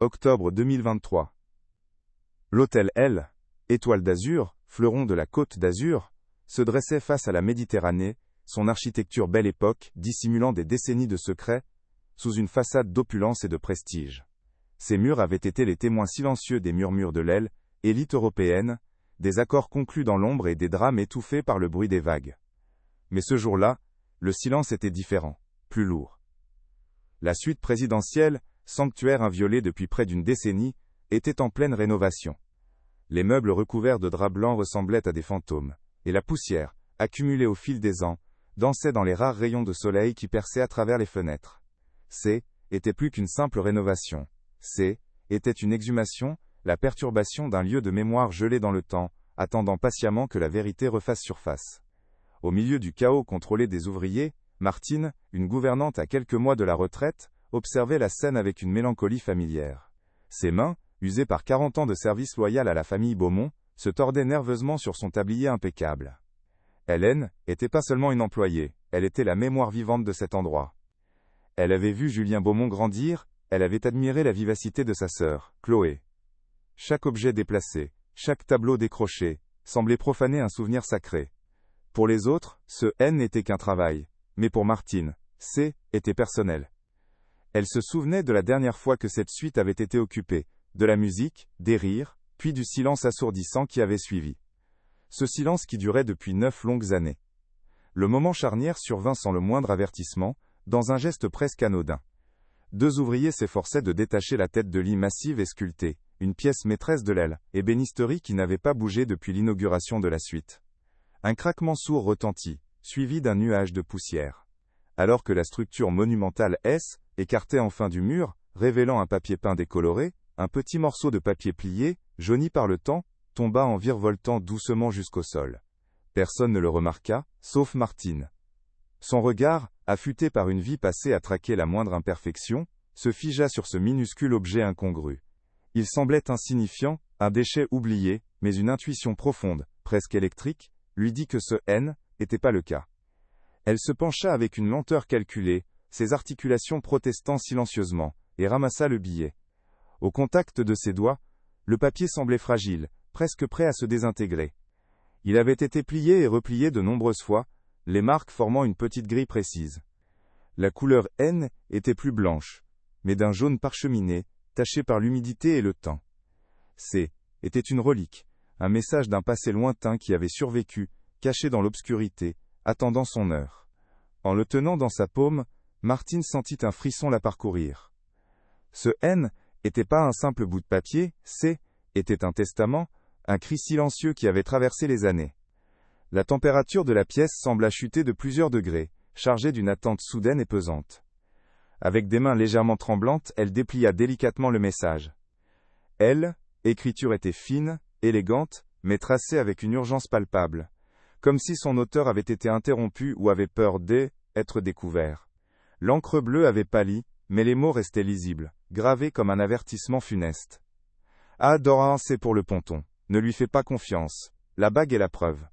Octobre 2023. L'hôtel L, étoile d'azur, fleuron de la Côte d'Azur, se dressait face à la Méditerranée, son architecture belle époque, dissimulant des décennies de secrets, sous une façade d'opulence et de prestige. Ces murs avaient été les témoins silencieux des murmures de l'aile, élite européenne, des accords conclus dans l'ombre et des drames étouffés par le bruit des vagues. Mais ce jour-là, le silence était différent, plus lourd. La suite présidentielle, sanctuaire inviolé depuis près d'une décennie, était en pleine rénovation. Les meubles recouverts de draps blancs ressemblaient à des fantômes, et la poussière, accumulée au fil des ans, dansait dans les rares rayons de soleil qui perçaient à travers les fenêtres. C était plus qu'une simple rénovation. C était une exhumation, la perturbation d'un lieu de mémoire gelé dans le temps, attendant patiemment que la vérité refasse surface. Au milieu du chaos contrôlé des ouvriers, Martine, une gouvernante à quelques mois de la retraite, observait la scène avec une mélancolie familière. Ses mains, usées par 40 ans de service loyal à la famille Beaumont, se tordaient nerveusement sur son tablier impeccable. Hélène était pas seulement une employée, elle était la mémoire vivante de cet endroit. Elle avait vu Julien Beaumont grandir, elle avait admiré la vivacité de sa sœur, Chloé. Chaque objet déplacé, chaque tableau décroché, semblait profaner un souvenir sacré. Pour les autres, ce N n'était qu'un travail, mais pour Martine, C était personnel. Elle se souvenait de la dernière fois que cette suite avait été occupée, de la musique, des rires, puis du silence assourdissant qui avait suivi. Ce silence qui durait depuis 9 longues années. Le moment charnière survint sans le moindre avertissement, dans un geste presque anodin. 2 ouvriers s'efforçaient de détacher la tête de lit massive et sculptée, une pièce maîtresse de l'aile, ébénisterie qui n'avait pas bougé depuis l'inauguration de la suite. Un craquement sourd retentit, suivi d'un nuage de poussière. Alors que la structure monumentale S, écartait enfin du mur, révélant un papier peint décoloré, un petit morceau de papier plié, jauni par le temps, tomba en virevoltant doucement jusqu'au sol. Personne ne le remarqua, sauf Martine. Son regard, affûté par une vie passée à traquer la moindre imperfection, se figea sur ce minuscule objet incongru. Il semblait insignifiant, un déchet oublié, mais une intuition profonde, presque électrique, lui dit que ce N n'était pas le cas. Elle se pencha avec une lenteur calculée, ses articulations protestant silencieusement, et ramassa le billet. Au contact de ses doigts, le papier semblait fragile, presque prêt à se désintégrer. Il avait été plié et replié de nombreuses fois, les marques formant une petite grille précise. La couleur N était plus blanche, mais d'un jaune parcheminé, taché par l'humidité et le temps. C était une relique, un message d'un passé lointain qui avait survécu, caché dans l'obscurité, attendant son heure. En le tenant dans sa paume, Martine sentit un frisson la parcourir. Ce N n'était pas un simple bout de papier, C était un testament, un cri silencieux qui avait traversé les années. La température de la pièce sembla chuter de plusieurs degrés, chargée d'une attente soudaine et pesante. Avec des mains légèrement tremblantes, elle déplia délicatement le message. L, écriture était fine, élégante, mais tracée avec une urgence palpable, comme si son auteur avait été interrompu ou avait peur d'être découvert. L'encre bleue avait pâli, mais les mots restaient lisibles, gravés comme un avertissement funeste. Ah, Dorin, c'est pour le ponton. Ne lui fais pas confiance. La bague est la preuve.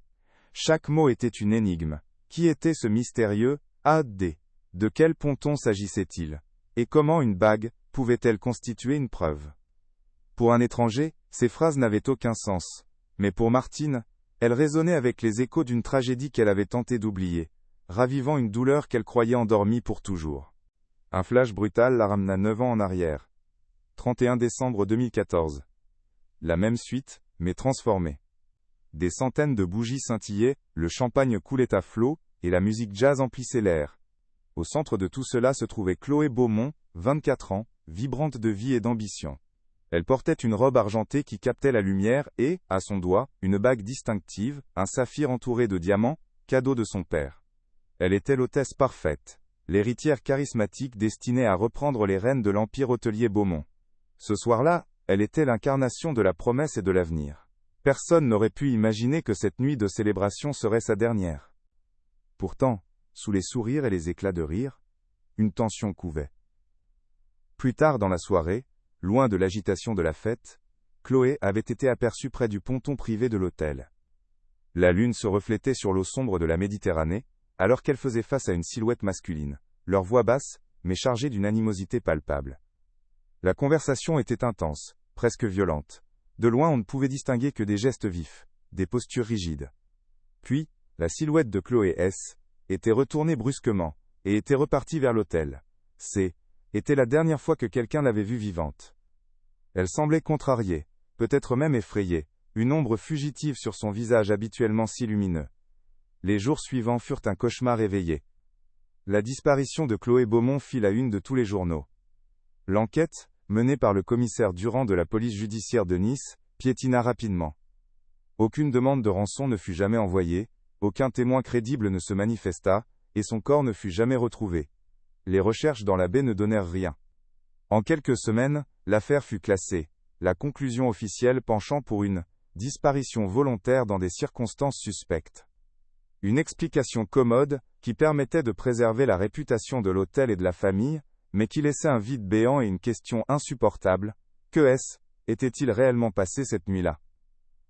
Chaque mot était une énigme. Qui était ce mystérieux A.D. De quel ponton s'agissait-il? Et comment une bague pouvait-elle constituer une preuve? Pour un étranger, ces phrases n'avaient aucun sens. Mais pour Martine, elles résonnaient avec les échos d'une tragédie qu'elle avait tenté d'oublier, ravivant une douleur qu'elle croyait endormie pour toujours. Un flash brutal la ramena 9 ans en arrière. 31 décembre 2014. La même suite, mais transformée. Des centaines de bougies scintillaient, le champagne coulait à flots, et la musique jazz emplissait l'air. Au centre de tout cela se trouvait Chloé Beaumont, 24 ans, vibrante de vie et d'ambition. Elle portait une robe argentée qui captait la lumière et, à son doigt, une bague distinctive, un saphir entouré de diamants, cadeau de son père. Elle était l'hôtesse parfaite, l'héritière charismatique destinée à reprendre les rênes de l'empire hôtelier Beaumont. Ce soir-là, elle était l'incarnation de la promesse et de l'avenir. Personne n'aurait pu imaginer que cette nuit de célébration serait sa dernière. Pourtant, sous les sourires et les éclats de rire, une tension couvait. Plus tard dans la soirée, loin de l'agitation de la fête, Chloé avait été aperçue près du ponton privé de l'hôtel. La lune se reflétait sur l'eau sombre de la Méditerranée, alors qu'elle faisait face à une silhouette masculine, leur voix basse, mais chargée d'une animosité palpable. La conversation était intense, presque violente. De loin on ne pouvait distinguer que des gestes vifs, des postures rigides. Puis, la silhouette de Chloé S. était retournée brusquement, et était repartie vers l'hôtel. Était la dernière fois que quelqu'un l'avait vue vivante. Elle semblait contrariée, peut-être même effrayée, une ombre fugitive sur son visage habituellement si lumineux. Les jours suivants furent un cauchemar éveillé. La disparition de Chloé Beaumont fit la une de tous les journaux. L'enquête, menée par le commissaire Durand de la police judiciaire de Nice, piétina rapidement. Aucune demande de rançon ne fut jamais envoyée, aucun témoin crédible ne se manifesta, et son corps ne fut jamais retrouvé. Les recherches dans la baie ne donnèrent rien. En quelques semaines, l'affaire fut classée, la conclusion officielle penchant pour une disparition volontaire dans des circonstances suspectes. Une explication commode, qui permettait de préserver la réputation de l'hôtel et de la famille, mais qui laissait un vide béant et une question insupportable. Que était-il réellement passé cette nuit-là?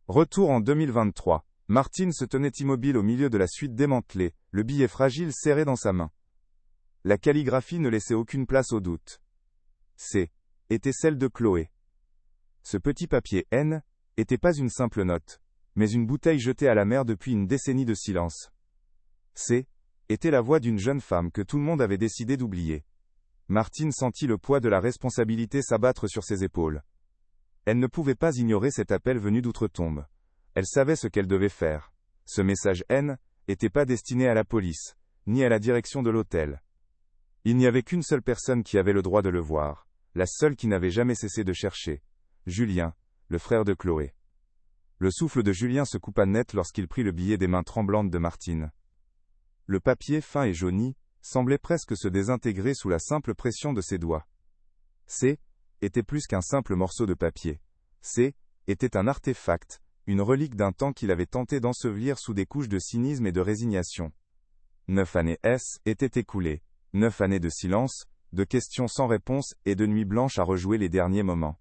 Retour en 2023. Martine se tenait immobile au milieu de la suite démantelée, le billet fragile serré dans sa main. La calligraphie ne laissait aucune place au doute. Était celle de Chloé. Ce petit papier N était pas une simple note, mais une bouteille jetée à la mer depuis une décennie de silence. Était la voix d'une jeune femme que tout le monde avait décidé d'oublier. Martine sentit le poids de la responsabilité s'abattre sur ses épaules. Elle ne pouvait pas ignorer cet appel venu d'outre-tombe. Elle savait ce qu'elle devait faire. Ce message N n'était pas destiné à la police, ni à la direction de l'hôtel. Il n'y avait qu'une seule personne qui avait le droit de le voir, la seule qui n'avait jamais cessé de chercher. Julien, le frère de Chloé. Le souffle de Julien se coupa net lorsqu'il prit le billet des mains tremblantes de Martine. Le papier fin et jauni semblait presque se désintégrer sous la simple pression de ses doigts. Était plus qu'un simple morceau de papier. Était un artefact, une relique d'un temps qu'il avait tenté d'ensevelir sous des couches de cynisme et de résignation. 9 années étaient écoulées, 9 années de silence, de questions sans réponse et de nuits blanches à rejouer les derniers moments.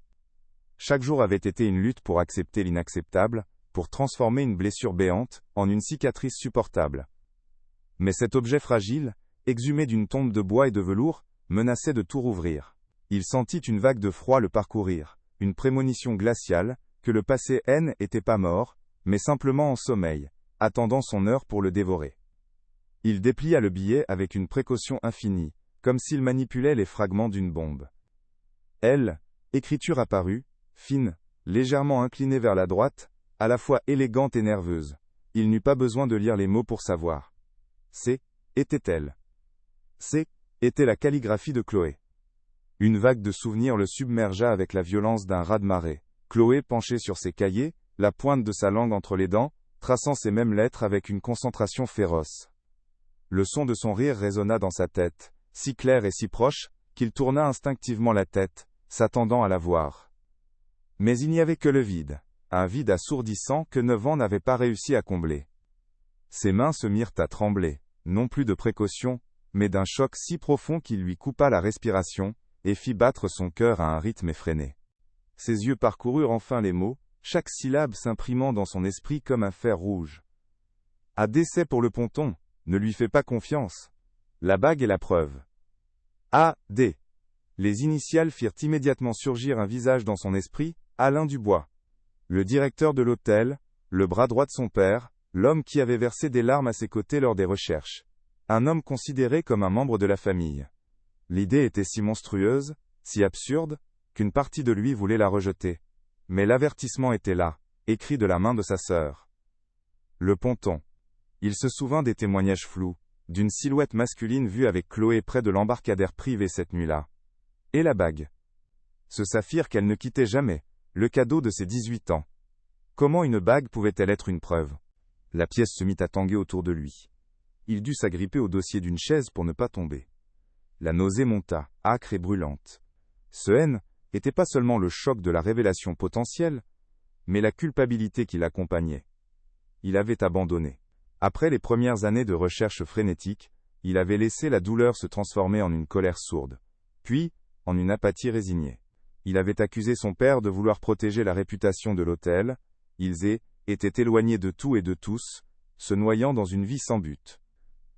Chaque jour avait été une lutte pour accepter l'inacceptable, pour transformer une blessure béante en une cicatrice supportable. Mais cet objet fragile, exhumé d'une tombe de bois et de velours, menaçait de tout rouvrir. Il sentit une vague de froid le parcourir, une prémonition glaciale, que le passé N n'était pas mort, mais simplement en sommeil, attendant son heure pour le dévorer. Il déplia le billet avec une précaution infinie, comme s'il manipulait les fragments d'une bombe. Écriture apparut, fine, légèrement inclinée vers la droite, à la fois élégante et nerveuse. Il n'eut pas besoin de lire les mots pour savoir. Était-elle? Était la calligraphie de Chloé. Une vague de souvenirs le submergea avec la violence d'un raz-de-marée. Chloé penchée sur ses cahiers, la pointe de sa langue entre les dents, traçant ces mêmes lettres avec une concentration féroce. Le son de son rire résonna dans sa tête, si clair et si proche, qu'il tourna instinctivement la tête, s'attendant à la voir. Mais il n'y avait que le vide, un vide assourdissant que 9 ans n'avaient pas réussi à combler. Ses mains se mirent à trembler, non plus de précaution, mais d'un choc si profond qu'il lui coupa la respiration, et fit battre son cœur à un rythme effréné. Ses yeux parcoururent enfin les mots, chaque syllabe s'imprimant dans son esprit comme un fer rouge. À décès pour le ponton, ne lui fais pas confiance. La bague est la preuve. A.D. Les initiales firent immédiatement surgir un visage dans son esprit, Alain Dubois. Le directeur de l'hôtel, le bras droit de son père, l'homme qui avait versé des larmes à ses côtés lors des recherches. Un homme considéré comme un membre de la famille. L'idée était si monstrueuse, si absurde, qu'une partie de lui voulait la rejeter. Mais l'avertissement était là, écrit de la main de sa sœur. Le ponton. Il se souvint des témoignages flous, d'une silhouette masculine vue avec Chloé près de l'embarcadère privé cette nuit-là. Et la bague. Ce saphir qu'elle ne quittait jamais, le cadeau de ses 18 ans. Comment une bague pouvait-elle être une preuve? La pièce se mit à tanguer autour de lui. Il dut s'agripper au dossier d'une chaise pour ne pas tomber. La nausée monta, âcre et brûlante. Ce N n'était pas seulement le choc de la révélation potentielle, mais la culpabilité qui l'accompagnait. Il avait abandonné. Après les premières années de recherche frénétique, il avait laissé la douleur se transformer en une colère sourde, puis, en une apathie résignée. Il avait accusé son père de vouloir protéger la réputation de l'hôtel, ils étaient éloignés de tout et de tous, se noyant dans une vie sans but.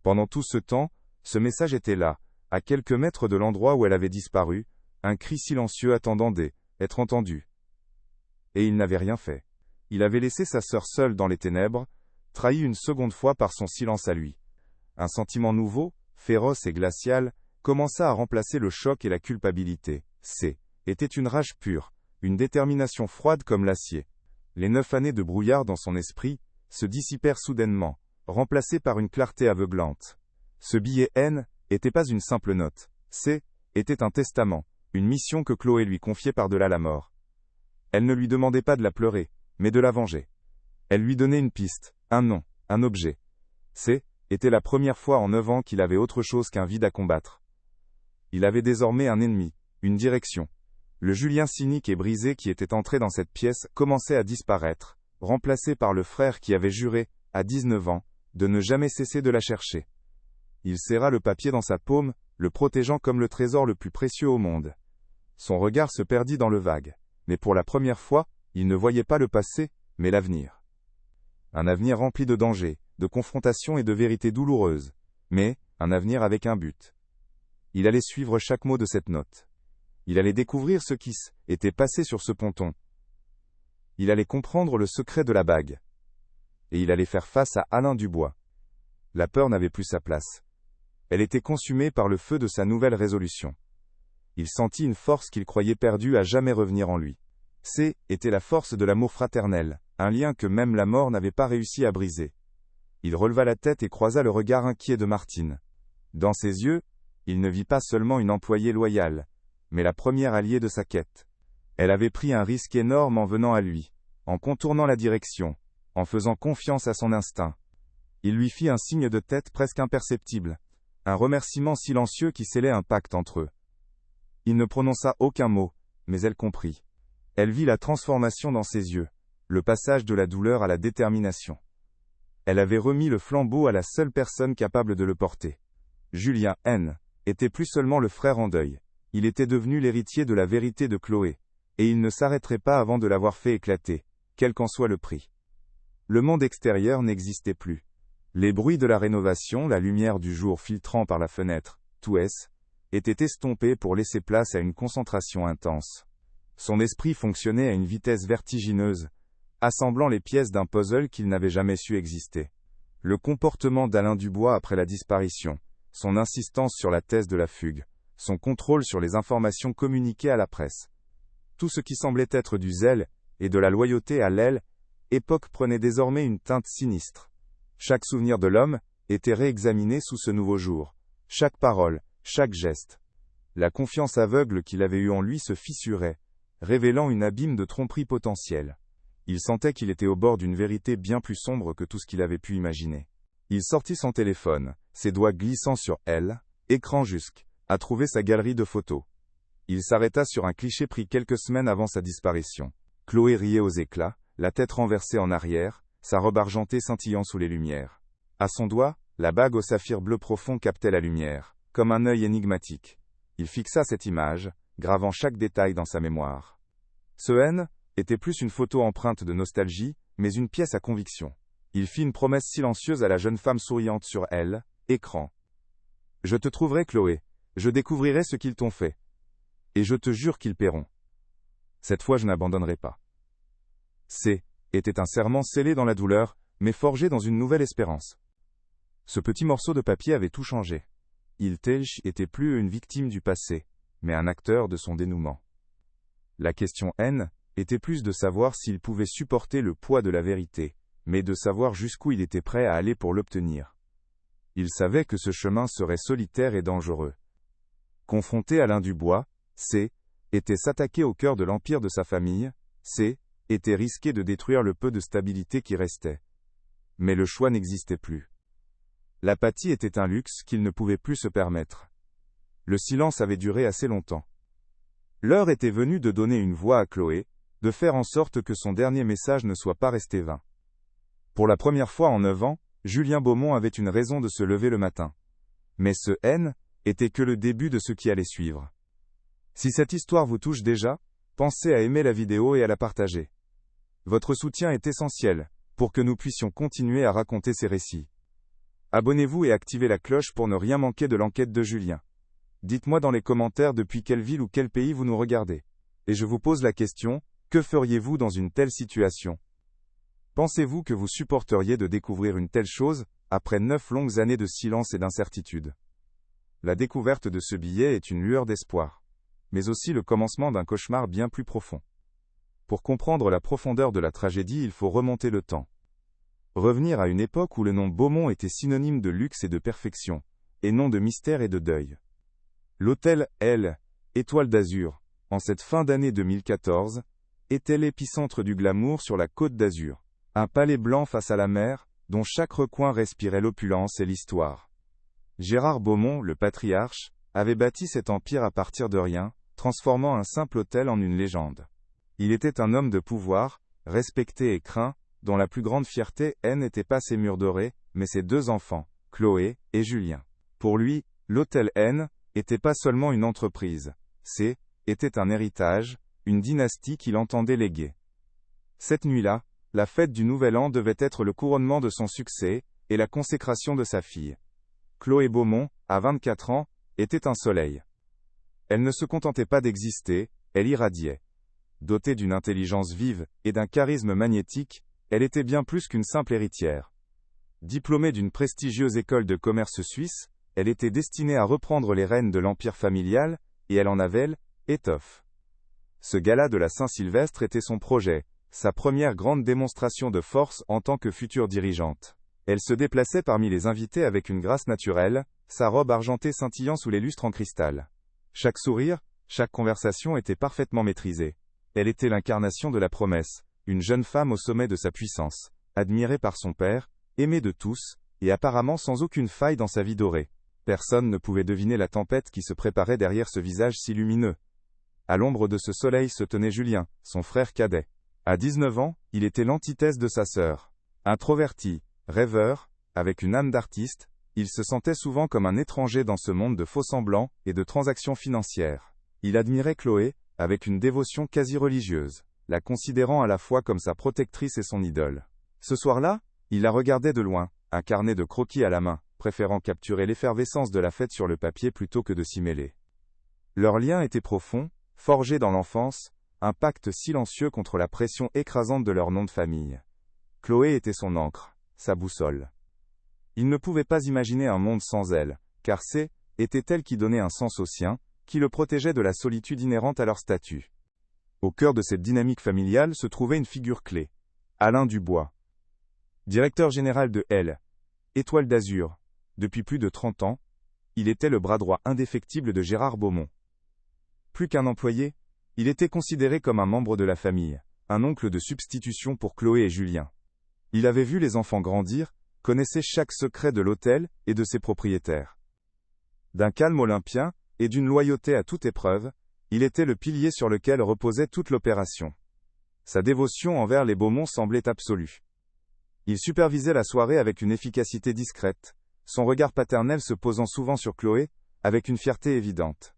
Pendant tout ce temps, ce message était là, à quelques mètres de l'endroit où elle avait disparu, Un cri silencieux attendant d'être entendu. Et il n'avait rien fait. Il avait laissé sa sœur seule dans les ténèbres, trahi une seconde fois par son silence à lui. Un sentiment nouveau, féroce et glacial, commença à remplacer le choc et la culpabilité. Était une rage pure, une détermination froide comme l'acier. Les 9 années de brouillard dans son esprit se dissipèrent soudainement, remplacées par une clarté aveuglante. Ce billet N était pas une simple note. Était un testament, une mission que Chloé lui confiait par-delà la mort. Elle ne lui demandait pas de la pleurer, mais de la venger. Elle lui donnait une piste, un nom, un objet. Était la première fois en 9 ans qu'il avait autre chose qu'un vide à combattre. Il avait désormais un ennemi, une direction. Le Julien cynique et brisé qui était entré dans cette pièce commençait à disparaître, remplacé par le frère qui avait juré, à 19 ans, de ne jamais cesser de la chercher. Il serra le papier dans sa paume, le protégeant comme le trésor le plus précieux au monde. Son regard se perdit dans le vague, mais pour la première fois, il ne voyait pas le passé, mais l'avenir. Un avenir rempli de dangers, de confrontations et de vérités douloureuses, mais un avenir avec un but. Il allait suivre chaque mot de cette note. Il allait découvrir ce qui s'était passé sur ce ponton. Il allait comprendre le secret de la bague. Et il allait faire face à Alain Dubois. La peur n'avait plus sa place. Elle était consumée par le feu de sa nouvelle résolution. Il sentit une force qu'il croyait perdue à jamais revenir en lui. Était la force de l'amour fraternel, un lien que même la mort n'avait pas réussi à briser. Il releva la tête et croisa le regard inquiet de Martine. Dans ses yeux, il ne vit pas seulement une employée loyale, mais la première alliée de sa quête. Elle avait pris un risque énorme en venant à lui, en contournant la direction, en faisant confiance à son instinct. Il lui fit un signe de tête presque imperceptible, un remerciement silencieux qui scellait un pacte entre eux. Il ne prononça aucun mot, mais elle comprit. Elle vit la transformation dans ses yeux, le passage de la douleur à la détermination. Elle avait remis le flambeau à la seule personne capable de le porter. Julien N. était plus seulement le frère en deuil, il était devenu l'héritier de la vérité de Chloé, et il ne s'arrêterait pas avant de l'avoir fait éclater, quel qu'en soit le prix. Le monde extérieur n'existait plus. Les bruits de la rénovation, la lumière du jour filtrant par la fenêtre, tout étaient estompés pour laisser place à une concentration intense. Son esprit fonctionnait à une vitesse vertigineuse, assemblant les pièces d'un puzzle qu'il n'avait jamais su exister. Le comportement d'Alain Dubois après la disparition, son insistance sur la thèse de la fugue, son contrôle sur les informations communiquées à la presse. Tout ce qui semblait être du zèle, et de la loyauté à l'aile, époque prenait désormais une teinte sinistre. Chaque souvenir de l'homme était réexaminé sous ce nouveau jour. Chaque parole, chaque geste. La confiance aveugle qu'il avait eue en lui se fissurait, révélant une abîme de tromperie potentielle. Il sentait qu'il était au bord d'une vérité bien plus sombre que tout ce qu'il avait pu imaginer. Il sortit son téléphone, ses doigts glissant sur écran jusque, à trouver sa galerie de photos. Il s'arrêta sur un cliché pris quelques semaines avant sa disparition. Chloé riait aux éclats, la tête renversée en arrière, sa robe argentée scintillant sous les lumières. À son doigt, la bague au saphir bleu profond captait la lumière, comme un œil énigmatique. Il fixa cette image, gravant chaque détail dans sa mémoire. Ce N était plus une photo empreinte de nostalgie, mais une pièce à conviction. Il fit une promesse silencieuse à la jeune femme souriante sur écran. Je te trouverai Chloé, je découvrirai ce qu'ils t'ont fait. Et je te jure qu'ils paieront. Cette fois je n'abandonnerai pas. Était un serment scellé dans la douleur, mais forgé dans une nouvelle espérance. Ce petit morceau de papier avait tout changé. Il était plus une victime du passé, mais un acteur de son dénouement. La question N était plus de savoir s'il pouvait supporter le poids de la vérité, mais de savoir jusqu'où il était prêt à aller pour l'obtenir. Il savait que ce chemin serait solitaire et dangereux. Confronté à Alain Dubois, était s'attaquer au cœur de l'empire de sa famille, était risquer de détruire le peu de stabilité qui restait. Mais le choix n'existait plus. L'apathie était un luxe qu'il ne pouvait plus se permettre. Le silence avait duré assez longtemps. L'heure était venue de donner une voix à Chloé, de faire en sorte que son dernier message ne soit pas resté vain. Pour la première fois en 9 ans, Julien Beaumont avait une raison de se lever le matin. Mais ce N était que le début de ce qui allait suivre. Si cette histoire vous touche déjà, pensez à aimer la vidéo et à la partager. Votre soutien est essentiel, pour que nous puissions continuer à raconter ces récits. Abonnez-vous et activez la cloche pour ne rien manquer de l'enquête de Julien. Dites-moi dans les commentaires depuis quelle ville ou quel pays vous nous regardez. Et je vous pose la question, que feriez-vous dans une telle situation? Pensez-vous que vous supporteriez de découvrir une telle chose, après 9 longues années de silence et d'incertitude? La découverte de ce billet est une lueur d'espoir, mais aussi le commencement d'un cauchemar bien plus profond. Pour comprendre la profondeur de la tragédie, il faut remonter le temps. Revenir à une époque où le nom Beaumont était synonyme de luxe et de perfection, et non de mystère et de deuil. L'hôtel L, Étoile d'Azur, en cette fin d'année 2014, était l'épicentre du glamour sur la Côte d'Azur. Un palais blanc face à la mer, dont chaque recoin respirait l'opulence et l'histoire. Gérard Beaumont, le patriarche, avait bâti cet empire à partir de rien, transformant un simple hôtel en une légende. Il était un homme de pouvoir, respecté et craint, dont la plus grande fierté n'était pas ses murs dorés, mais ses 2 enfants, Chloé et Julien. Pour lui, l'hôtel N était pas seulement une entreprise, était un héritage, une dynastie qu'il entendait léguer. Cette nuit-là, la fête du Nouvel An devait être le couronnement de son succès, et la consécration de sa fille. Chloé Beaumont, à 24 ans, était un soleil. Elle ne se contentait pas d'exister, elle irradiait. Dotée d'une intelligence vive et d'un charisme magnétique, elle était bien plus qu'une simple héritière. Diplômée d'une prestigieuse école de commerce suisse, elle était destinée à reprendre les rênes de l'empire familial, et elle en avait l'étoffe. Ce gala de la Saint-Sylvestre était son projet, sa première grande démonstration de force en tant que future dirigeante. Elle se déplaçait parmi les invités avec une grâce naturelle, sa robe argentée scintillant sous les lustres en cristal. Chaque sourire, chaque conversation était parfaitement maîtrisée. Elle était l'incarnation de la promesse, une jeune femme au sommet de sa puissance, admirée par son père, aimée de tous, et apparemment sans aucune faille dans sa vie dorée. Personne ne pouvait deviner la tempête qui se préparait derrière ce visage si lumineux. À l'ombre de ce soleil se tenait Julien, son frère cadet. À 19 ans, il était l'antithèse de sa sœur. Introverti, rêveur, avec une âme d'artiste, il se sentait souvent comme un étranger dans ce monde de faux-semblants et de transactions financières. Il admirait Chloé, avec une dévotion quasi religieuse, la considérant à la fois comme sa protectrice et son idole. Ce soir-là, il la regardait de loin, un carnet de croquis à la main, préférant capturer l'effervescence de la fête sur le papier plutôt que de s'y mêler. Leur lien était profond, forgé dans l'enfance, un pacte silencieux contre la pression écrasante de leur nom de famille. Chloé était son ancre, sa boussole. Il ne pouvait pas imaginer un monde sans elle, car était elle qui donnait un sens au sien, qui le protégeait de la solitude inhérente à leur statut. Au cœur de cette dynamique familiale se trouvait une figure clé, Alain Dubois. Directeur général de L, Étoile d'Azur, depuis plus de 30 ans, il était le bras droit indéfectible de Gérard Beaumont. Plus qu'un employé, il était considéré comme un membre de la famille, un oncle de substitution pour Chloé et Julien. Il avait vu les enfants grandir, connaissait chaque secret de l'hôtel et de ses propriétaires. D'un calme olympien, et d'une loyauté à toute épreuve, il était le pilier sur lequel reposait toute l'opération. Sa dévotion envers les Beaumont semblait absolue. Il supervisait la soirée avec une efficacité discrète, son regard paternel se posant souvent sur Chloé, avec une fierté évidente.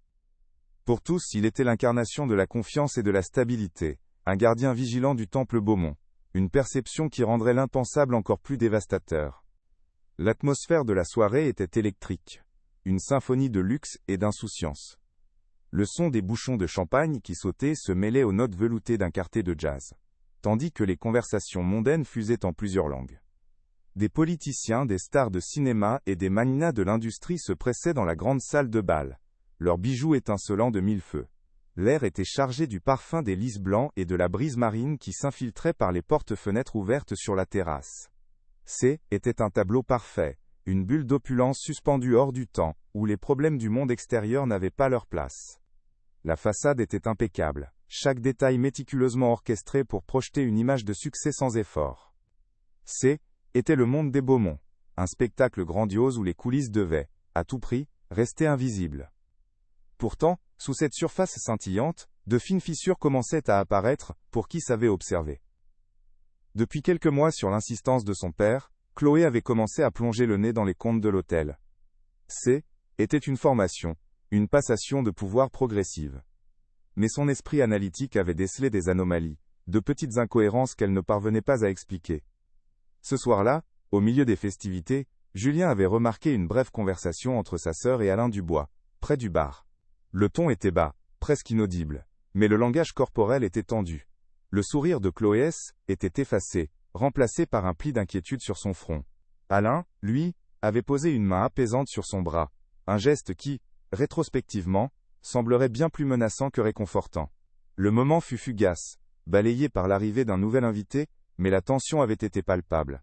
Pour tous, il était l'incarnation de la confiance et de la stabilité, un gardien vigilant du temple Beaumont, une perception qui rendrait l'impensable encore plus dévastateur. L'atmosphère de la soirée était électrique, une symphonie de luxe et d'insouciance. Le son des bouchons de champagne qui sautaient se mêlait aux notes veloutées d'un quartet de jazz, tandis que les conversations mondaines fusaient en plusieurs langues. Des politiciens, des stars de cinéma et des magnats de l'industrie se pressaient dans la grande salle de bal, leurs bijoux étincelants de mille feux. L'air était chargé du parfum des lys blancs et de la brise marine qui s'infiltrait par les portes-fenêtres ouvertes sur la terrasse. Était un tableau parfait, une bulle d'opulence suspendue hors du temps, où les problèmes du monde extérieur n'avaient pas leur place. La façade était impeccable, chaque détail méticuleusement orchestré pour projeter une image de succès sans effort. Était le monde des Beaumont, un spectacle grandiose où les coulisses devaient, à tout prix, rester invisibles. Pourtant, sous cette surface scintillante, de fines fissures commençaient à apparaître, pour qui savait observer. Depuis quelques mois, sur l'insistance de son père, Chloé avait commencé à plonger le nez dans les comptes de l'hôtel. Était une formation, une passation de pouvoir progressive. Mais son esprit analytique avait décelé des anomalies, de petites incohérences qu'elle ne parvenait pas à expliquer. Ce soir-là, au milieu des festivités, Julien avait remarqué une brève conversation entre sa sœur et Alain Dubois, près du bar. Le ton était bas, presque inaudible, mais le langage corporel était tendu. Le sourire de Chloé était effacé, remplacé par un pli d'inquiétude sur son front. Alain, lui, avait posé une main apaisante sur son bras, un geste qui, rétrospectivement, semblerait bien plus menaçant que réconfortant. Le moment fut fugace, balayé par l'arrivée d'un nouvel invité, mais la tension avait été palpable.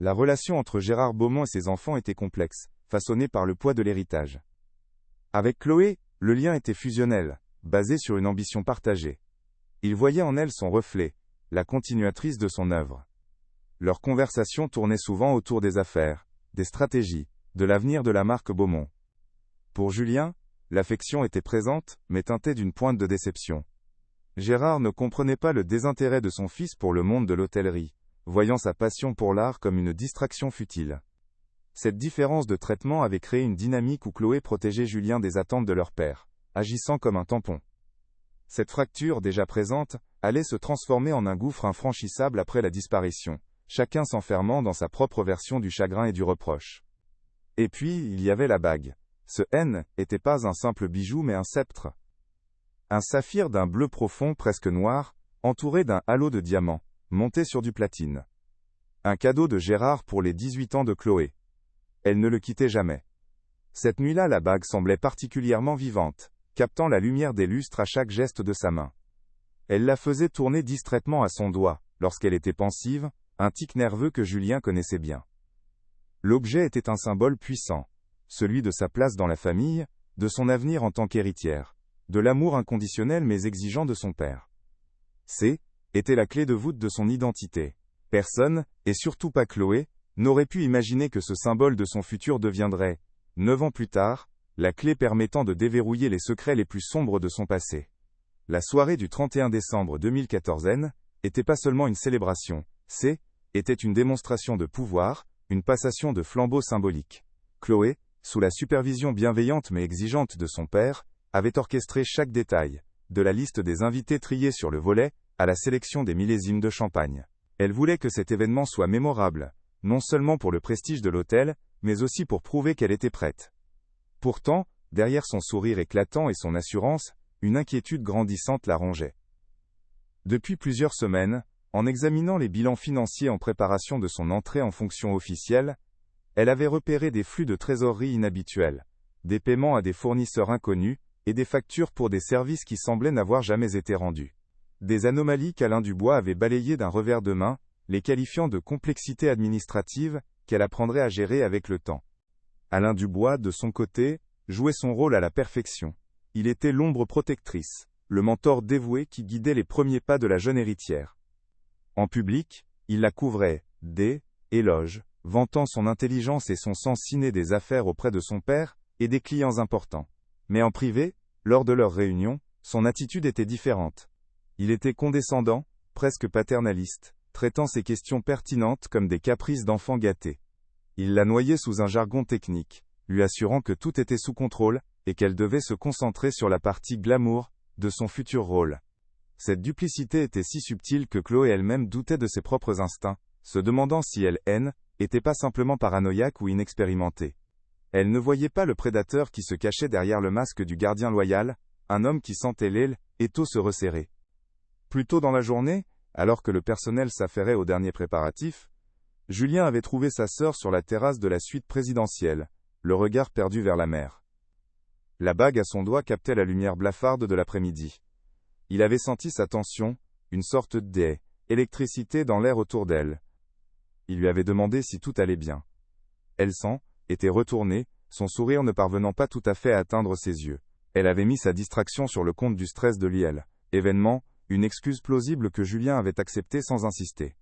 La relation entre Gérard Beaumont et ses enfants était complexe, façonnée par le poids de l'héritage. Avec Chloé, le lien était fusionnel, basé sur une ambition partagée. Il voyait en elle son reflet, la continuatrice de son œuvre. Leurs conversations tournaient souvent autour des affaires, des stratégies, de l'avenir de la marque Beaumont. Pour Julien, l'affection était présente, mais teintée d'une pointe de déception. Gérard ne comprenait pas le désintérêt de son fils pour le monde de l'hôtellerie, voyant sa passion pour l'art comme une distraction futile. Cette différence de traitement avait créé une dynamique où Chloé protégeait Julien des attentes de leur père, agissant comme un tampon. Cette fracture déjà présente allait se transformer en un gouffre infranchissable après la disparition, chacun s'enfermant dans sa propre version du chagrin et du reproche. Et puis, il y avait la bague. Ce N n'était pas un simple bijou mais un sceptre. Un saphir d'un bleu profond presque noir, entouré d'un halo de diamants, monté sur du platine. Un cadeau de Gérard pour les 18 ans de Chloé. Elle ne le quittait jamais. Cette nuit-là, la bague semblait particulièrement vivante, captant la lumière des lustres à chaque geste de sa main. Elle la faisait tourner distraitement à son doigt, lorsqu'elle était pensive, un tic nerveux que Julien connaissait bien. L'objet était un symbole puissant, celui de sa place dans la famille, de son avenir en tant qu'héritière, de l'amour inconditionnel mais exigeant de son père. C était la clé de voûte de son identité. Personne, et surtout pas Chloé, n'aurait pu imaginer que ce symbole de son futur deviendrait, 9 ans plus tard, la clé permettant de déverrouiller les secrets les plus sombres de son passé. La soirée du 31 décembre 2014 n'était pas seulement une célébration, était une démonstration de pouvoir, une passation de flambeau symbolique. Chloé, sous la supervision bienveillante mais exigeante de son père, avait orchestré chaque détail, de la liste des invités triés sur le volet, à la sélection des millésimes de champagne. Elle voulait que cet événement soit mémorable, non seulement pour le prestige de l'hôtel, mais aussi pour prouver qu'elle était prête. Pourtant, derrière son sourire éclatant et son assurance, une inquiétude grandissante la rongeait. Depuis plusieurs semaines, en examinant les bilans financiers en préparation de son entrée en fonction officielle, elle avait repéré des flux de trésorerie inhabituels, des paiements à des fournisseurs inconnus, et des factures pour des services qui semblaient n'avoir jamais été rendus. Des anomalies qu'Alain Dubois avait balayées d'un revers de main, les qualifiant de complexité administrative, qu'elle apprendrait à gérer avec le temps. Alain Dubois, de son côté, jouait son rôle à la perfection. Il était l'ombre protectrice, le mentor dévoué qui guidait les premiers pas de la jeune héritière. En public, il la couvrait, éloges, vantant son intelligence et son sens inné des affaires auprès de son père, et des clients importants. Mais en privé, lors de leurs réunions, son attitude était différente. Il était condescendant, presque paternaliste, traitant ces questions pertinentes comme des caprices d'enfants gâtés. Il la noyait sous un jargon technique, lui assurant que tout était sous contrôle, et qu'elle devait se concentrer sur la partie glamour de son futur rôle. Cette duplicité était si subtile que Chloé elle-même doutait de ses propres instincts, se demandant si elle était pas simplement paranoïaque ou inexpérimentée. Elle ne voyait pas le prédateur qui se cachait derrière le masque du gardien loyal, un homme qui sentait l'étau se resserrer. Plus tôt dans la journée, alors que le personnel s'affairait aux derniers préparatifs, Julien avait trouvé sa sœur sur la terrasse de la suite présidentielle, le regard perdu vers la mer. La bague à son doigt captait la lumière blafarde de l'après-midi. Il avait senti sa tension, une sorte d'électricité dans l'air autour d'elle. Il lui avait demandé si tout allait bien. Elle était retournée, son sourire ne parvenant pas tout à fait à atteindre ses yeux. Elle avait mis sa distraction sur le compte du stress de l'IL. Événement, une excuse plausible que Julien avait acceptée sans insister.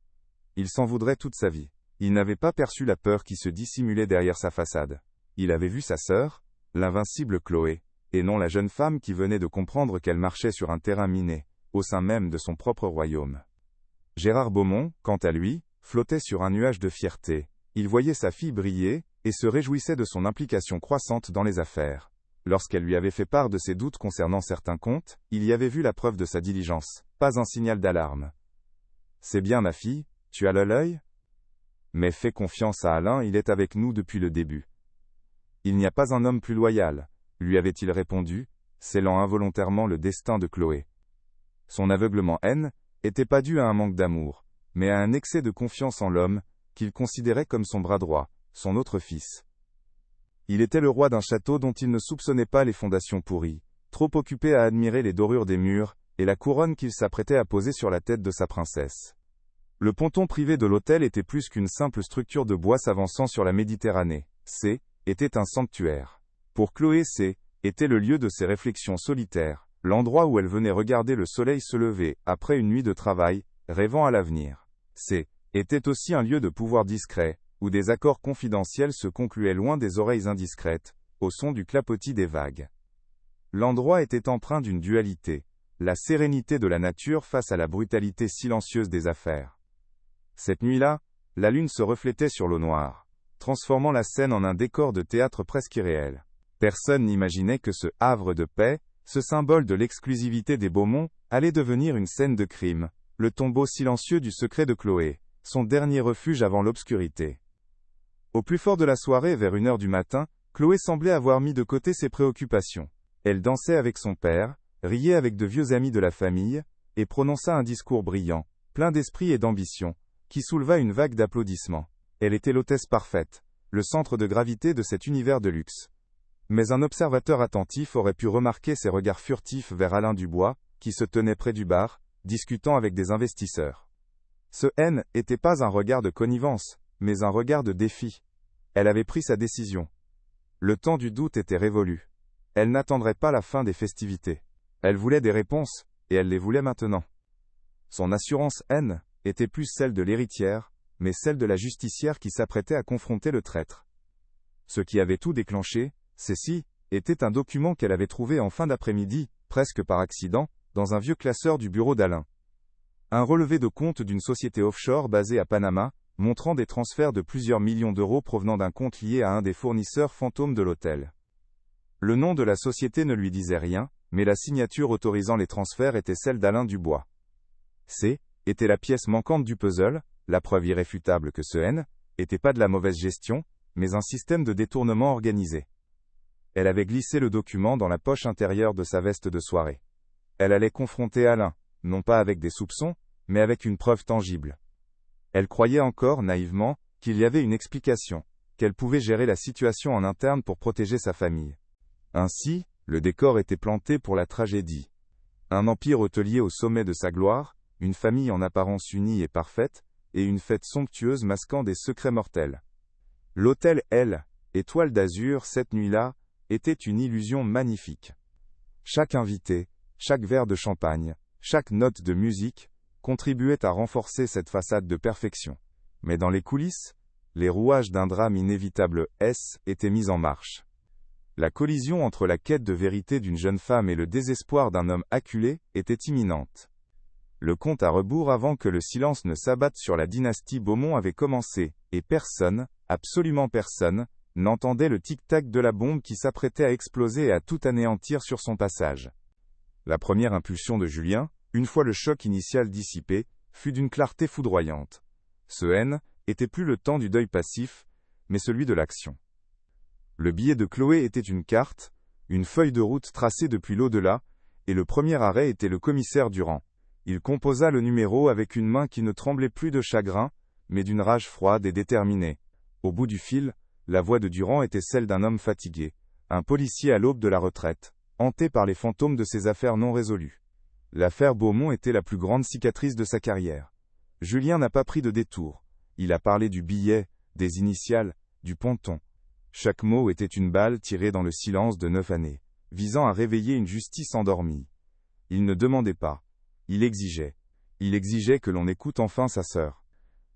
Il s'en voudrait toute sa vie. Il n'avait pas perçu la peur qui se dissimulait derrière sa façade. Il avait vu sa sœur, l'invincible Chloé, et non la jeune femme qui venait de comprendre qu'elle marchait sur un terrain miné, au sein même de son propre royaume. Gérard Beaumont, quant à lui, flottait sur un nuage de fierté. Il voyait sa fille briller, et se réjouissait de son implication croissante dans les affaires. Lorsqu'elle lui avait fait part de ses doutes concernant certains comptes, il y avait vu la preuve de sa diligence, pas un signal d'alarme. « C'est bien ma fille, tu as l'œil ? Mais fais confiance à Alain, il est avec nous depuis le début. Il n'y a pas un homme plus loyal, lui avait-il répondu, scellant involontairement le destin de Chloé. Son aveuglement N était pas dû à un manque d'amour, mais à un excès de confiance en l'homme, qu'il considérait comme son bras droit, son autre fils. Il était le roi d'un château dont il ne soupçonnait pas les fondations pourries, trop occupé à admirer les dorures des murs, et la couronne qu'il s'apprêtait à poser sur la tête de sa princesse. Le ponton privé de l'hôtel était plus qu'une simple structure de bois s'avançant sur la Méditerranée. C était un sanctuaire. Pour Chloé, C était le lieu de ses réflexions solitaires, l'endroit où elle venait regarder le soleil se lever, après une nuit de travail, rêvant à l'avenir. C était aussi un lieu de pouvoir discret, où des accords confidentiels se concluaient loin des oreilles indiscrètes, au son du clapotis des vagues. L'endroit était empreint d'une dualité, la sérénité de la nature face à la brutalité silencieuse des affaires. Cette nuit-là, la lune se reflétait sur l'eau noire, transformant la scène en un décor de théâtre presque irréel. Personne n'imaginait que ce havre de paix, ce symbole de l'exclusivité des Beaumont, allait devenir une scène de crime, le tombeau silencieux du secret de Chloé, son dernier refuge avant l'obscurité. Au plus fort de la soirée, vers 1h du matin, Chloé semblait avoir mis de côté ses préoccupations. Elle dansait avec son père, riait avec de vieux amis de la famille, et prononça un discours brillant, plein d'esprit et d'ambition, qui souleva une vague d'applaudissements. Elle était l'hôtesse parfaite, le centre de gravité de cet univers de luxe. Mais un observateur attentif aurait pu remarquer ses regards furtifs vers Alain Dubois, qui se tenait près du bar, discutant avec des investisseurs. Ce N n'était pas un regard de connivence, mais un regard de défi. Elle avait pris sa décision. Le temps du doute était révolu. Elle n'attendrait pas la fin des festivités. Elle voulait des réponses, et elle les voulait maintenant. Son assurance N était plus celle de l'héritière, mais celle de la justicière qui s'apprêtait à confronter le traître. Ce qui avait tout déclenché, ceci, était un document qu'elle avait trouvé en fin d'après-midi, presque par accident, dans un vieux classeur du bureau d'Alain. Un relevé de compte d'une société offshore basée à Panama, montrant des transferts de plusieurs millions d'euros provenant d'un compte lié à un des fournisseurs fantômes de l'hôtel. Le nom de la société ne lui disait rien, mais la signature autorisant les transferts était celle d'Alain Dubois. C était la pièce manquante du puzzle, la preuve irréfutable que ce N était pas de la mauvaise gestion, mais un système de détournement organisé. Elle avait glissé le document dans la poche intérieure de sa veste de soirée. Elle allait confronter Alain, non pas avec des soupçons, mais avec une preuve tangible. Elle croyait encore, naïvement, qu'il y avait une explication, qu'elle pouvait gérer la situation en interne pour protéger sa famille. Ainsi, le décor était planté pour la tragédie. Un empire hôtelier au sommet de sa gloire, une famille en apparence unie et parfaite, et une fête somptueuse masquant des secrets mortels. L'hôtel L, étoile d'azur, cette nuit-là, était une illusion magnifique. Chaque invité, chaque verre de champagne, chaque note de musique, contribuait à renforcer cette façade de perfection. Mais dans les coulisses, les rouages d'un drame inévitable étaient mis en marche. La collision entre la quête de vérité d'une jeune femme et le désespoir d'un homme acculé était imminente. Le compte à rebours avant que le silence ne s'abatte sur la dynastie Beaumont avait commencé, et personne, absolument personne, n'entendait le tic-tac de la bombe qui s'apprêtait à exploser et à tout anéantir sur son passage. La première impulsion de Julien, une fois le choc initial dissipé, fut d'une clarté foudroyante. Ce N était plus le temps du deuil passif, mais celui de l'action. Le billet de Chloé était une carte, une feuille de route tracée depuis l'au-delà, et le premier arrêt était le commissaire Durand. Il composa le numéro avec une main qui ne tremblait plus de chagrin, mais d'une rage froide et déterminée. Au bout du fil, la voix de Durand était celle d'un homme fatigué, un policier à l'aube de la retraite, hanté par les fantômes de ses affaires non résolues. L'affaire Beaumont était la plus grande cicatrice de sa carrière. Julien n'a pas pris de détour. Il a parlé du billet, des initiales, du ponton. Chaque mot était une balle tirée dans le silence de 9 années, visant à réveiller une justice endormie. Il ne demandait pas. Il exigeait. Il exigeait que l'on écoute enfin sa sœur.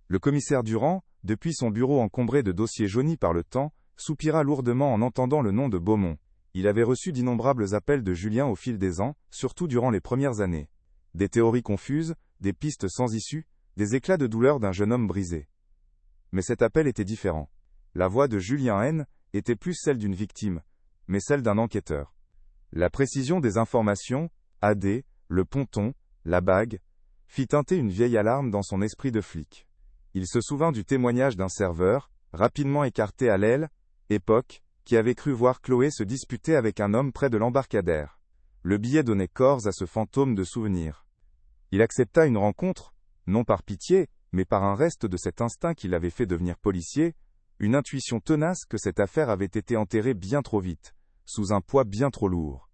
Le commissaire Durand, depuis son bureau encombré de dossiers jaunis par le temps, soupira lourdement en entendant le nom de Beaumont. Il avait reçu d'innombrables appels de Julien au fil des ans, surtout durant les premières années. Des théories confuses, des pistes sans issue, des éclats de douleur d'un jeune homme brisé. Mais cet appel était différent. La voix de Julien N était plus celle d'une victime, mais celle d'un enquêteur. La précision des informations, AD, le ponton, la bague, fit tinter une vieille alarme dans son esprit de flic. Il se souvint du témoignage d'un serveur, rapidement écarté à l'aile, époque, qui avait cru voir Chloé se disputer avec un homme près de l'embarcadère. Le billet donnait corps à ce fantôme de souvenir. Il accepta une rencontre, non par pitié, mais par un reste de cet instinct qui l'avait fait devenir policier, une intuition tenace que cette affaire avait été enterrée bien trop vite, sous un poids bien trop lourd.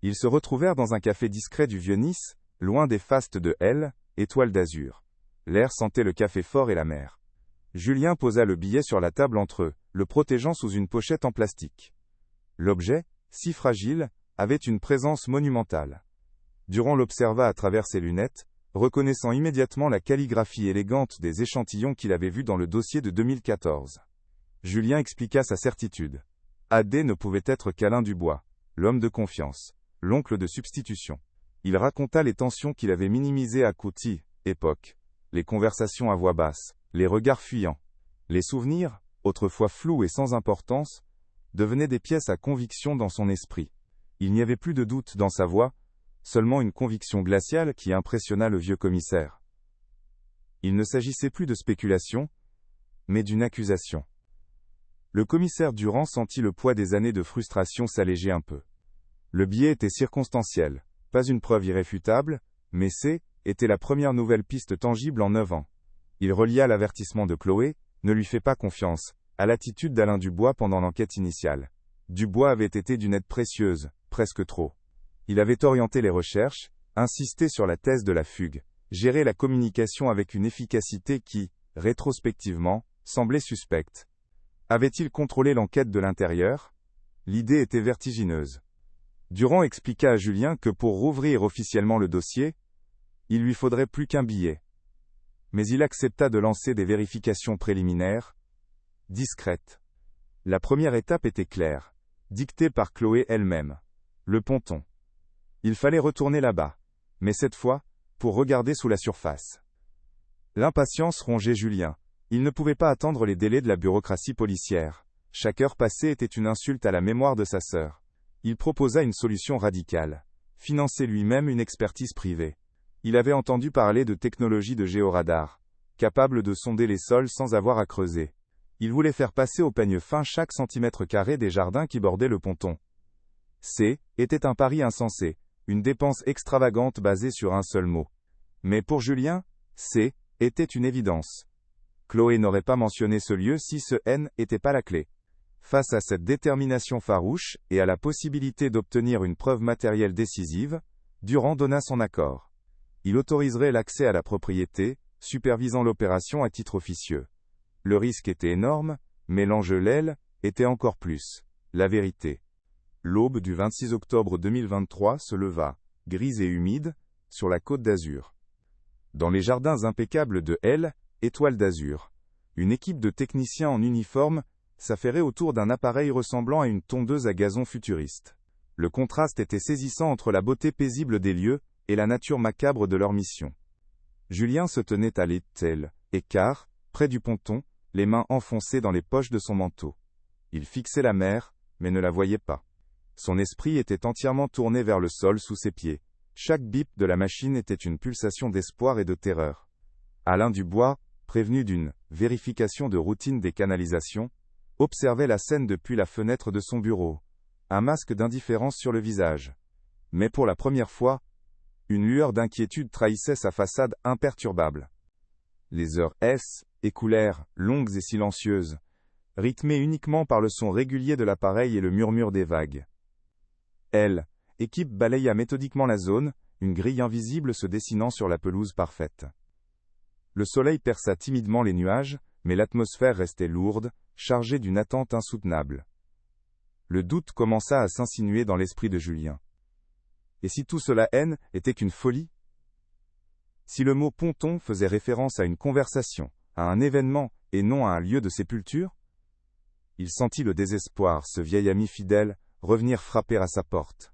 Ils se retrouvèrent dans un café discret du Vieux-Nice, loin des fastes de L, Étoile d'Azur. L'air sentait le café fort et la mer. Julien posa le billet sur la table entre eux, le protégeant sous une pochette en plastique. L'objet, si fragile, avait une présence monumentale. Durand l'observa à travers ses lunettes, reconnaissant immédiatement la calligraphie élégante des échantillons qu'il avait vus dans le dossier de 2014. Julien expliqua sa certitude. AD ne pouvait être qu'Alain Dubois, l'homme de confiance, l'oncle de substitution. Il raconta les tensions qu'il avait minimisées à Couty, époque, les conversations à voix basse, les regards fuyants. Les souvenirs, autrefois flous et sans importance, devenaient des pièces à conviction dans son esprit. Il n'y avait plus de doute dans sa voix, seulement une conviction glaciale qui impressionna le vieux commissaire. Il ne s'agissait plus de spéculation, mais d'une accusation. Le commissaire Durand sentit le poids des années de frustration s'alléger un peu. Le billet était circonstanciel, pas une preuve irréfutable, mais était la première nouvelle piste tangible en 9 ans. Il relia l'avertissement de Chloé, ne lui fait pas confiance, à l'attitude d'Alain Dubois pendant l'enquête initiale. Dubois avait été d'une aide précieuse, presque trop. Il avait orienté les recherches, insisté sur la thèse de la fugue, géré la communication avec une efficacité qui, rétrospectivement, semblait suspecte. Avait-il contrôlé l'enquête de l'intérieur? L'idée était vertigineuse. Durand expliqua à Julien que pour rouvrir officiellement le dossier, il lui faudrait plus qu'un billet. Mais il accepta de lancer des vérifications préliminaires, discrètes. La première étape était claire, dictée par Chloé elle-même. Le ponton. Il fallait retourner là-bas, mais cette fois, pour regarder sous la surface. L'impatience rongeait Julien. Il ne pouvait pas attendre les délais de la bureaucratie policière. Chaque heure passée était une insulte à la mémoire de sa sœur. Il proposa une solution radicale. Financer lui-même une expertise privée. Il avait entendu parler de technologies de géoradar, capable de sonder les sols sans avoir à creuser. Il voulait faire passer au peigne fin chaque centimètre carré des jardins qui bordaient le ponton. Était un pari insensé, une dépense extravagante basée sur un seul mot. Mais pour Julien, était une évidence. Chloé n'aurait pas mentionné ce lieu si ce N n'était pas la clé. Face à cette détermination farouche, et à la possibilité d'obtenir une preuve matérielle décisive, Durand donna son accord. Il autoriserait l'accès à la propriété, supervisant l'opération à titre officieux. Le risque était énorme, mais l'enjeu était encore plus. La vérité. L'aube du 26 octobre 2023 se leva, grise et humide, sur la côte d'Azur. Dans les jardins impeccables de L, Étoile d'Azur, une équipe de techniciens en uniforme s'affairait autour d'un appareil ressemblant à une tondeuse à gazon futuriste. Le contraste était saisissant entre la beauté paisible des lieux et la nature macabre de leur mission. Julien se tenait à écart, près du ponton, les mains enfoncées dans les poches de son manteau. Il fixait la mer, mais ne la voyait pas. Son esprit était entièrement tourné vers le sol sous ses pieds. Chaque bip de la machine était une pulsation d'espoir et de terreur. Alain Dubois, prévenu d'une vérification de routine des canalisations, observait la scène depuis la fenêtre de son bureau, un masque d'indifférence sur le visage. Mais pour la première fois, une lueur d'inquiétude trahissait sa façade imperturbable. Les heures écoulèrent, longues et silencieuses, rythmées uniquement par le son régulier de l'appareil et le murmure des vagues. Équipe balaya méthodiquement la zone, une grille invisible se dessinant sur la pelouse parfaite. Le soleil perça timidement les nuages, mais l'atmosphère restait lourde, chargée d'une attente insoutenable. Le doute commença à s'insinuer dans l'esprit de Julien. Et si tout cela était qu'une folie? Si le mot ponton faisait référence à une conversation, à un événement, et non à un lieu de sépulture? Il sentit le désespoir, ce vieil ami fidèle, revenir frapper à sa porte.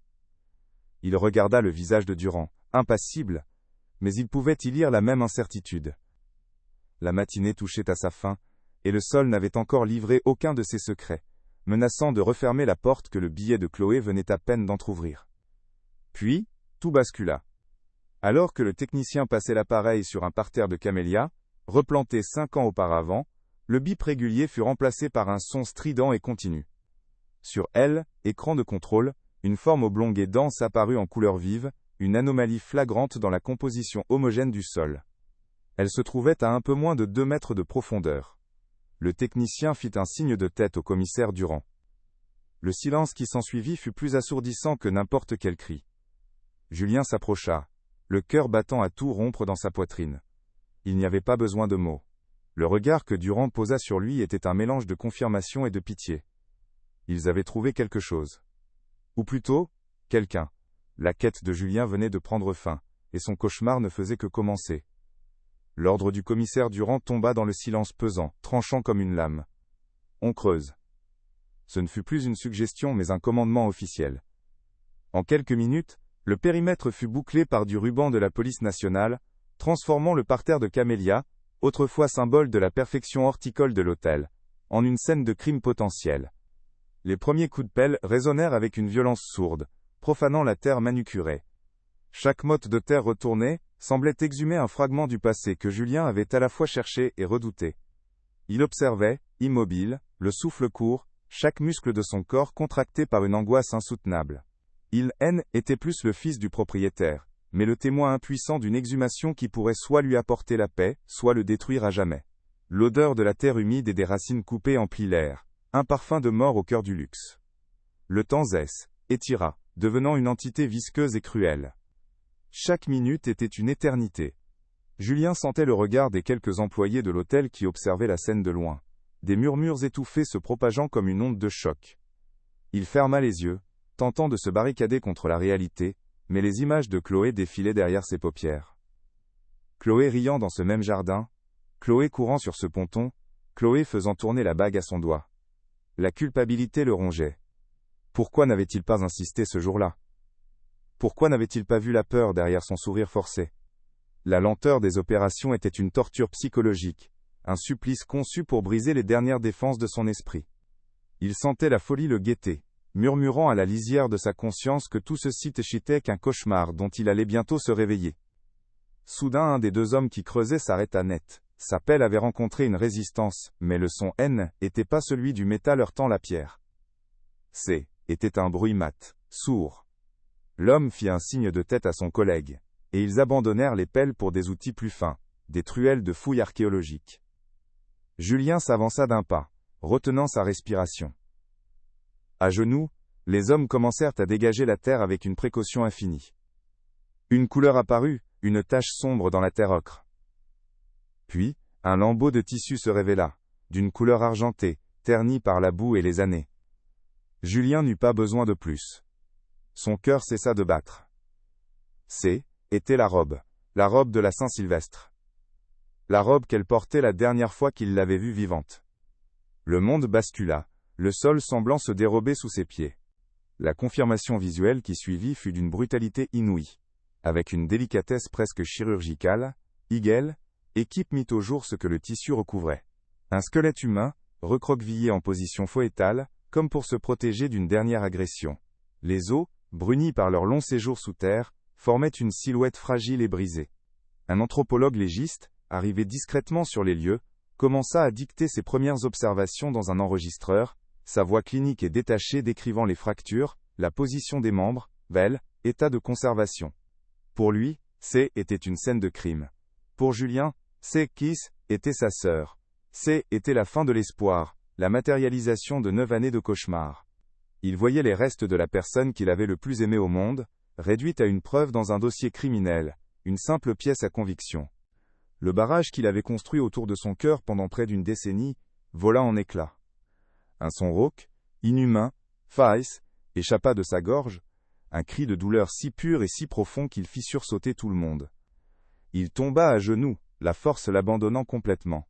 Il regarda le visage de Durand, impassible, mais il pouvait y lire la même incertitude. La matinée touchait à sa fin, et le sol n'avait encore livré aucun de ses secrets, menaçant de refermer la porte que le billet de Chloé venait à peine d'entr'ouvrir. Puis, tout bascula. Alors que le technicien passait l'appareil sur un parterre de camélias, replanté 5 ans auparavant, le bip régulier fut remplacé par un son strident et continu. Sur elle, écran de contrôle, une forme oblongue et dense apparut en couleur vive, une anomalie flagrante dans la composition homogène du sol. Elle se trouvait à un peu moins de 2 mètres de profondeur. Le technicien fit un signe de tête au commissaire Durand. Le silence qui s'ensuivit fut plus assourdissant que n'importe quel cri. Julien s'approcha, le cœur battant à tout rompre dans sa poitrine. Il n'y avait pas besoin de mots. Le regard que Durand posa sur lui était un mélange de confirmation et de pitié. Ils avaient trouvé quelque chose. Ou plutôt, quelqu'un. La quête de Julien venait de prendre fin, et son cauchemar ne faisait que commencer. L'ordre du commissaire Durand tomba dans le silence pesant, tranchant comme une lame. On creuse. Ce ne fut plus une suggestion mais un commandement officiel. En quelques minutes, le périmètre fut bouclé par du ruban de la police nationale, transformant le parterre de Camélia, autrefois symbole de la perfection horticole de l'hôtel, en une scène de crime potentiel. Les premiers coups de pelle résonnèrent avec une violence sourde, profanant la terre manucurée. Chaque motte de terre retournée semblait exhumer un fragment du passé que Julien avait à la fois cherché et redouté. Il observait, immobile, le souffle court, chaque muscle de son corps contracté par une angoisse insoutenable. Il était plus le fils du propriétaire, mais le témoin impuissant d'une exhumation qui pourrait soit lui apporter la paix, soit le détruire à jamais. L'odeur de la terre humide et des racines coupées emplit l'air, un parfum de mort au cœur du luxe. Le temps étira, devenant une entité visqueuse et cruelle. Chaque minute était une éternité. Julien sentait le regard des quelques employés de l'hôtel qui observaient la scène de loin, des murmures étouffés se propageant comme une onde de choc. Il ferma les yeux, tentant de se barricader contre la réalité, mais les images de Chloé défilaient derrière ses paupières. Chloé riant dans ce même jardin, Chloé courant sur ce ponton, Chloé faisant tourner la bague à son doigt. La culpabilité le rongeait. Pourquoi n'avait-il pas insisté ce jour-là? Pourquoi n'avait-il pas vu la peur derrière son sourire forcé? La lenteur des opérations était une torture psychologique, un supplice conçu pour briser les dernières défenses de son esprit. Il sentait la folie le guetter, murmurant à la lisière de sa conscience que tout ceci n'était qu'un cauchemar dont il allait bientôt se réveiller. Soudain un des 2 hommes qui creusaient s'arrêta net. Sa pelle avait rencontré une résistance, mais le son n'était pas celui du métal heurtant la pierre. Était un bruit mat, sourd. L'homme fit un signe de tête à son collègue, et ils abandonnèrent les pelles pour des outils plus fins, des truelles de fouilles archéologiques. Julien s'avança d'un pas, retenant sa respiration. À genoux, les hommes commencèrent à dégager la terre avec une précaution infinie. Une couleur apparut, une tache sombre dans la terre ocre. Puis, un lambeau de tissu se révéla, d'une couleur argentée, ternie par la boue et les années. Julien n'eut pas besoin de plus. Son cœur cessa de battre. Était la robe de la Saint-Sylvestre. La robe qu'elle portait la dernière fois qu'il l'avait vue vivante. Le monde bascula, le sol semblant se dérober sous ses pieds. La confirmation visuelle qui suivit fut d'une brutalité inouïe. Avec une délicatesse presque chirurgicale, Hegel, équipe mit au jour ce que le tissu recouvrait. Un squelette humain, recroquevillé en position foétale, comme pour se protéger d'une dernière agression. Les os, brunis par leur long séjour sous terre, formaient une silhouette fragile et brisée. Un anthropologue légiste, arrivé discrètement sur les lieux, commença à dicter ses premières observations dans un enregistreur, sa voix clinique et détachée décrivant les fractures, la position des membres, état de conservation. Pour lui, était une scène de crime. Pour Julien, était sa sœur. Était la fin de l'espoir, la matérialisation de 9 années de cauchemar. Il voyait les restes de la personne qu'il avait le plus aimée au monde, réduite à une preuve dans un dossier criminel, une simple pièce à conviction. Le barrage qu'il avait construit autour de son cœur pendant près d'une décennie, vola en éclats. Un son rauque, inhumain, échappa de sa gorge, un cri de douleur si pur et si profond qu'il fit sursauter tout le monde. Il tomba à genoux, la force l'abandonnant complètement.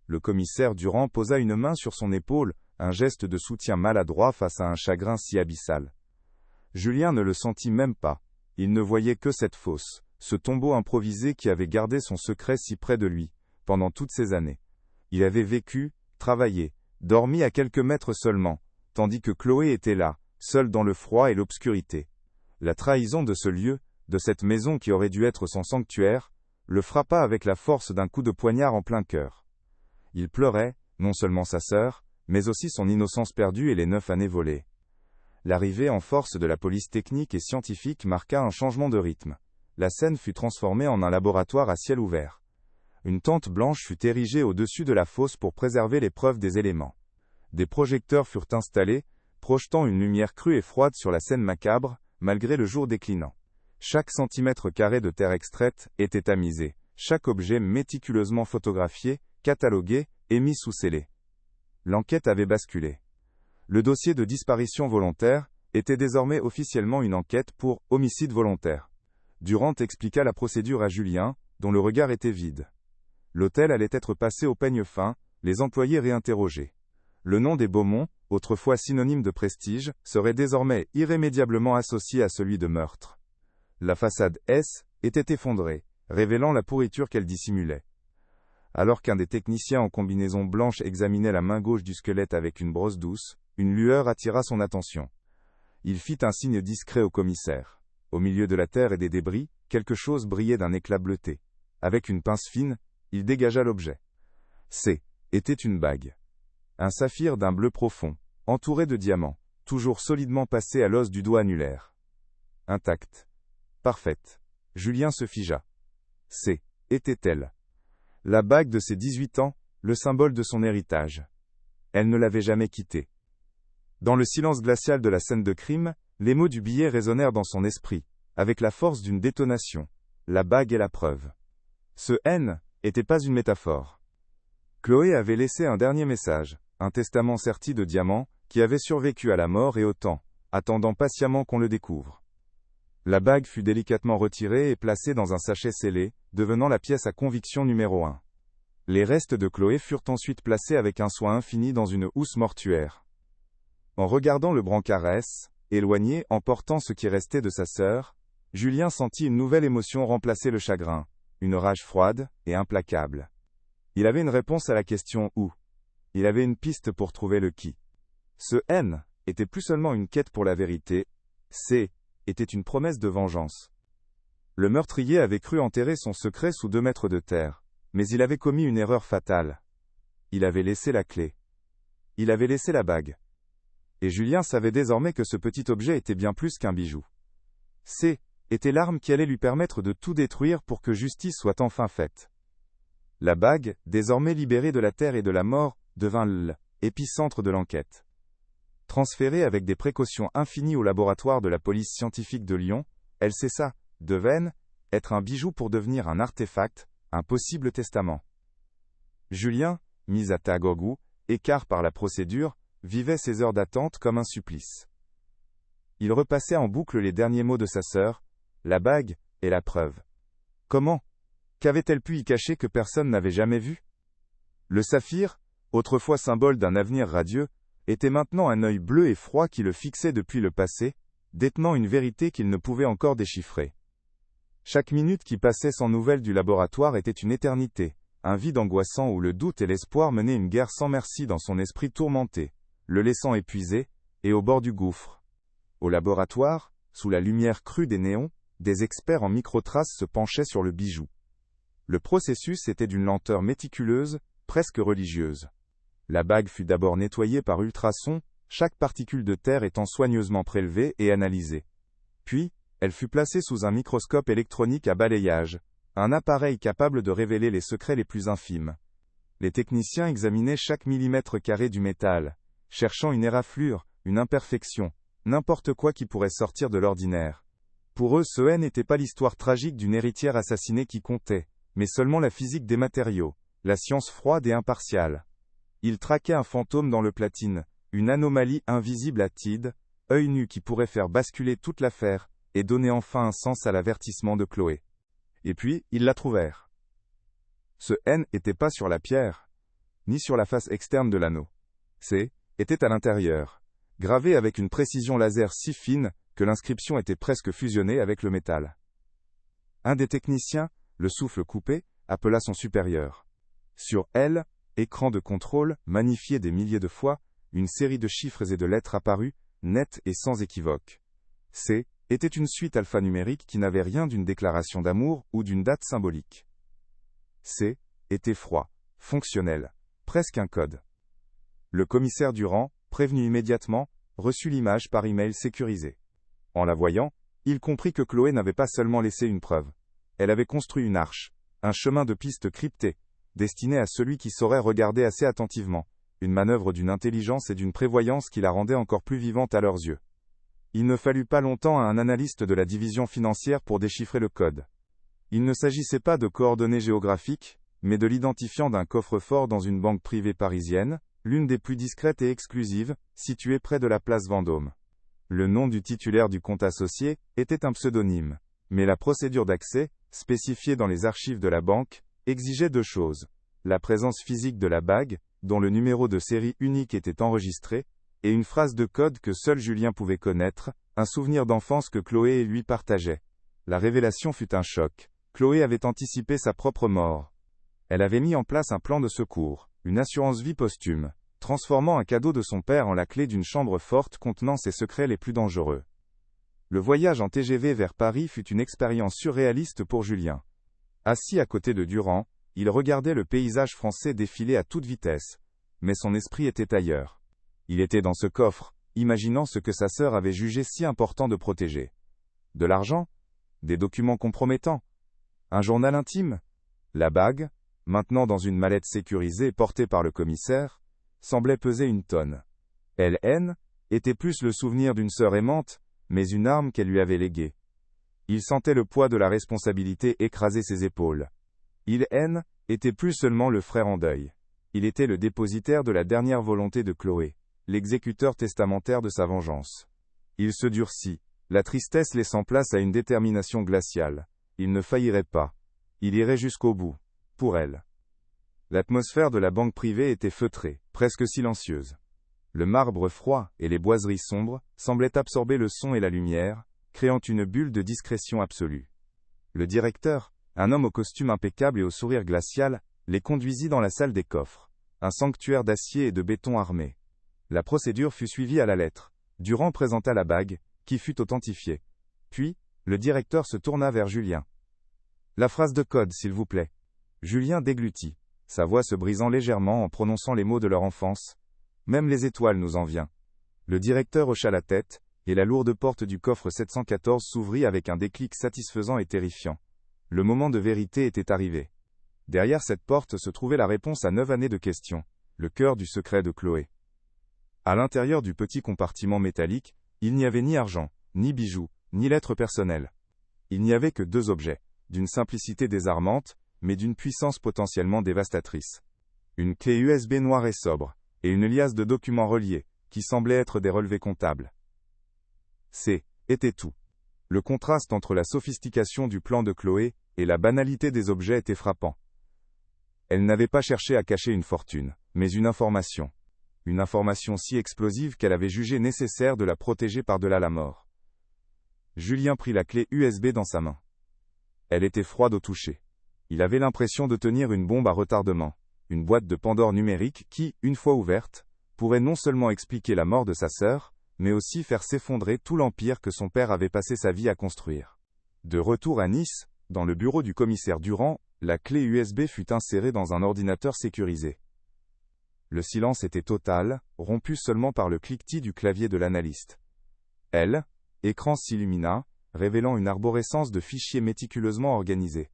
Le commissaire Durand posa une main sur son épaule, un geste de soutien maladroit face à un chagrin si abyssal. Julien ne le sentit même pas, il ne voyait que cette fosse, ce tombeau improvisé qui avait gardé son secret si près de lui, pendant toutes ces années. Il avait vécu, travaillé, dormi à quelques mètres seulement, tandis que Chloé était là, seule dans le froid et l'obscurité. La trahison de ce lieu, de cette maison qui aurait dû être son sanctuaire, le frappa avec la force d'un coup de poignard en plein cœur. Il pleurait, non seulement sa sœur, mais aussi son innocence perdue et les 9 années volées. L'arrivée en force de la police technique et scientifique marqua un changement de rythme. La scène fut transformée en un laboratoire à ciel ouvert. Une tente blanche fut érigée au-dessus de la fosse pour préserver les preuves des éléments. Des projecteurs furent installés, projetant une lumière crue et froide sur la scène macabre, malgré le jour déclinant. Chaque centimètre carré de terre extraite était tamisé, chaque objet méticuleusement photographié, catalogué et mis sous scellé. L'enquête avait basculé. Le dossier de disparition volontaire était désormais officiellement une enquête pour homicide volontaire. Durant expliqua la procédure à Julien, dont le regard était vide. L'hôtel allait être passé au peigne fin, les employés réinterrogés. Le nom des Beaumont, autrefois synonyme de prestige, serait désormais irrémédiablement associé à celui de meurtre. La façade S était effondrée, révélant la pourriture qu'elle dissimulait. Alors qu'un des techniciens en combinaison blanche examinait la main gauche du squelette avec une brosse douce, une lueur attira son attention. Il fit un signe discret au commissaire. Au milieu de la terre et des débris, quelque chose brillait d'un éclat bleuté. Avec une pince fine, il dégagea l'objet. Était une bague. Un saphir d'un bleu profond, entouré de diamants, toujours solidement passé à l'os du doigt annulaire. Intacte. Parfaite. Julien se figea. Était-elle la bague de ses 18 ans, le symbole de son héritage. Elle ne l'avait jamais quitté. Dans le silence glacial de la scène de crime, les mots du billet résonnèrent dans son esprit, avec la force d'une détonation. La bague est la preuve. Ce N était pas une métaphore. Chloé avait laissé un dernier message, un testament serti de diamants, qui avait survécu à la mort et au temps, attendant patiemment qu'on le découvre. La bague fut délicatement retirée et placée dans un sachet scellé, devenant la pièce à conviction numéro 1. Les restes de Chloé furent ensuite placés avec un soin infini dans une housse mortuaire. En regardant le brancard S, éloigné, emportant ce qui restait de sa sœur, Julien sentit une nouvelle émotion remplacer le chagrin, une rage froide et implacable. Il avait une réponse à la question « où ». Il avait une piste pour trouver le qui. Ce N était plus seulement une quête pour la vérité, était une promesse de vengeance. Le meurtrier avait cru enterrer son secret sous 2 mètres de terre, mais il avait commis une erreur fatale. Il avait laissé la clé. Il avait laissé la bague. Et Julien savait désormais que ce petit objet était bien plus qu'un bijou. Était l'arme qui allait lui permettre de tout détruire pour que justice soit enfin faite. La bague, désormais libérée de la terre et de la mort, devint l'épicentre de l'enquête. Transférée avec des précautions infinies au laboratoire de la police scientifique de Lyon, elle cessa, devait être un bijou pour devenir un artefact, un possible testament. Julien, mis à tag au goût, écart par la procédure, vivait ses heures d'attente comme un supplice. Il repassait en boucle les derniers mots de sa sœur, la bague est la preuve. Comment? Qu'avait-elle pu y cacher que personne n'avait jamais vu? Le saphir, autrefois symbole d'un avenir radieux, était maintenant un œil bleu et froid qui le fixait depuis le passé, détenant une vérité qu'il ne pouvait encore déchiffrer. Chaque minute qui passait sans nouvelles du laboratoire était une éternité, un vide angoissant où le doute et l'espoir menaient une guerre sans merci dans son esprit tourmenté, le laissant épuisé, et au bord du gouffre. Au laboratoire, sous la lumière crue des néons, des experts en microtraces se penchaient sur le bijou. Le processus était d'une lenteur méticuleuse, presque religieuse. La bague fut d'abord nettoyée par ultrasons, chaque particule de terre étant soigneusement prélevée et analysée. Puis, elle fut placée sous un microscope électronique à balayage, un appareil capable de révéler les secrets les plus infimes. Les techniciens examinaient chaque millimètre carré du métal, cherchant une éraflure, une imperfection, n'importe quoi qui pourrait sortir de l'ordinaire. Pour eux, ce n'était pas l'histoire tragique d'une héritière assassinée qui comptait, mais seulement la physique des matériaux, la science froide et impartiale. Ils traquaient un fantôme dans le platine, une anomalie invisible à Tid, œil nu qui pourrait faire basculer toute l'affaire, et donner enfin un sens à l'avertissement de Chloé. Et puis, ils la trouvèrent. Ce N n'était pas sur la pierre, ni sur la face externe de l'anneau. Était à l'intérieur, gravé avec une précision laser si fine, que l'inscription était presque fusionnée avec le métal. Un des techniciens, le souffle coupé, appela son supérieur. Sur L, écran de contrôle, magnifié des milliers de fois, une série de chiffres et de lettres apparut, nettes et sans équivoque. Était une suite alphanumérique qui n'avait rien d'une déclaration d'amour ou d'une date symbolique. Était froid, fonctionnel, presque un code. Le commissaire Durand, prévenu immédiatement, reçut l'image par email sécurisé. En la voyant, il comprit que Chloé n'avait pas seulement laissé une preuve. Elle avait construit une arche, un chemin de piste crypté, destiné à celui qui saurait regarder assez attentivement, une manœuvre d'une intelligence et d'une prévoyance qui la rendait encore plus vivante à leurs yeux. Il ne fallut pas longtemps à un analyste de la division financière pour déchiffrer le code. Il ne s'agissait pas de coordonnées géographiques, mais de l'identifiant d'un coffre-fort dans une banque privée parisienne, l'une des plus discrètes et exclusives, située près de la place Vendôme. Le nom du titulaire du compte associé était un pseudonyme, mais la procédure d'accès, spécifiée dans les archives de la banque, exigeait deux choses: la présence physique de la bague, dont le numéro de série unique était enregistré, et une phrase de code que seul Julien pouvait connaître, un souvenir d'enfance que Chloé et lui partageaient. La révélation fut un choc. Chloé avait anticipé sa propre mort. Elle avait mis en place un plan de secours, une assurance vie posthume, transformant un cadeau de son père en la clé d'une chambre forte contenant ses secrets les plus dangereux. Le voyage en TGV vers Paris fut une expérience surréaliste pour Julien. Assis à côté de Durand, il regardait le paysage français défiler à toute vitesse, mais son esprit était ailleurs. Il était dans ce coffre, imaginant ce que sa sœur avait jugé si important de protéger. De l'argent? Des documents compromettants? Un journal intime? La bague, maintenant dans une mallette sécurisée portée par le commissaire, semblait peser une tonne. Elle était plus le souvenir d'une sœur aimante, mais une arme qu'elle lui avait léguée. Il sentait le poids de la responsabilité écraser ses épaules. Il était plus seulement le frère en deuil. Il était le dépositaire de la dernière volonté de Chloé, l'exécuteur testamentaire de sa vengeance. Il se durcit, la tristesse laissant place à une détermination glaciale. Il ne faillirait pas. Il irait jusqu'au bout. Pour elle. L'atmosphère de la banque privée était feutrée, presque silencieuse. Le marbre froid et les boiseries sombres semblaient absorber le son et la lumière, créant une bulle de discrétion absolue. Le directeur, un homme au costume impeccable et au sourire glacial, les conduisit dans la salle des coffres, un sanctuaire d'acier et de béton armé. La procédure fut suivie à la lettre. Durand présenta la bague, qui fut authentifiée. Puis, le directeur se tourna vers Julien. « La phrase de code, s'il vous plaît. » Julien déglutit, sa voix se brisant légèrement en prononçant les mots de leur enfance. « Même les étoiles nous en vient. » Le directeur hocha la tête, et la lourde porte du coffre 714 s'ouvrit avec un déclic satisfaisant et terrifiant. Le moment de vérité était arrivé. Derrière cette porte se trouvait la réponse à 9 années de questions, le cœur du secret de Chloé. À l'intérieur du petit compartiment métallique, il n'y avait ni argent, ni bijoux, ni lettres personnelles. Il n'y avait que deux objets, d'une simplicité désarmante, mais d'une puissance potentiellement dévastatrice. Une clé USB noire et sobre, et une liasse de documents reliés, qui semblaient être des relevés comptables. Était tout. Le contraste entre la sophistication du plan de Chloé et la banalité des objets était frappant. Elle n'avait pas cherché à cacher une fortune, mais une information. Une information si explosive qu'elle avait jugé nécessaire de la protéger par-delà la mort. Julien prit la clé USB dans sa main. Elle était froide au toucher. Il avait l'impression de tenir une bombe à retardement, une boîte de Pandore numérique qui, une fois ouverte, pourrait non seulement expliquer la mort de sa sœur, mais aussi faire s'effondrer tout l'empire que son père avait passé sa vie à construire. De retour à Nice, dans le bureau du commissaire Durand, la clé USB fut insérée dans un ordinateur sécurisé. Le silence était total, rompu seulement par le cliquetis du clavier de l'analyste. Écran s'illumina, révélant une arborescence de fichiers méticuleusement organisés.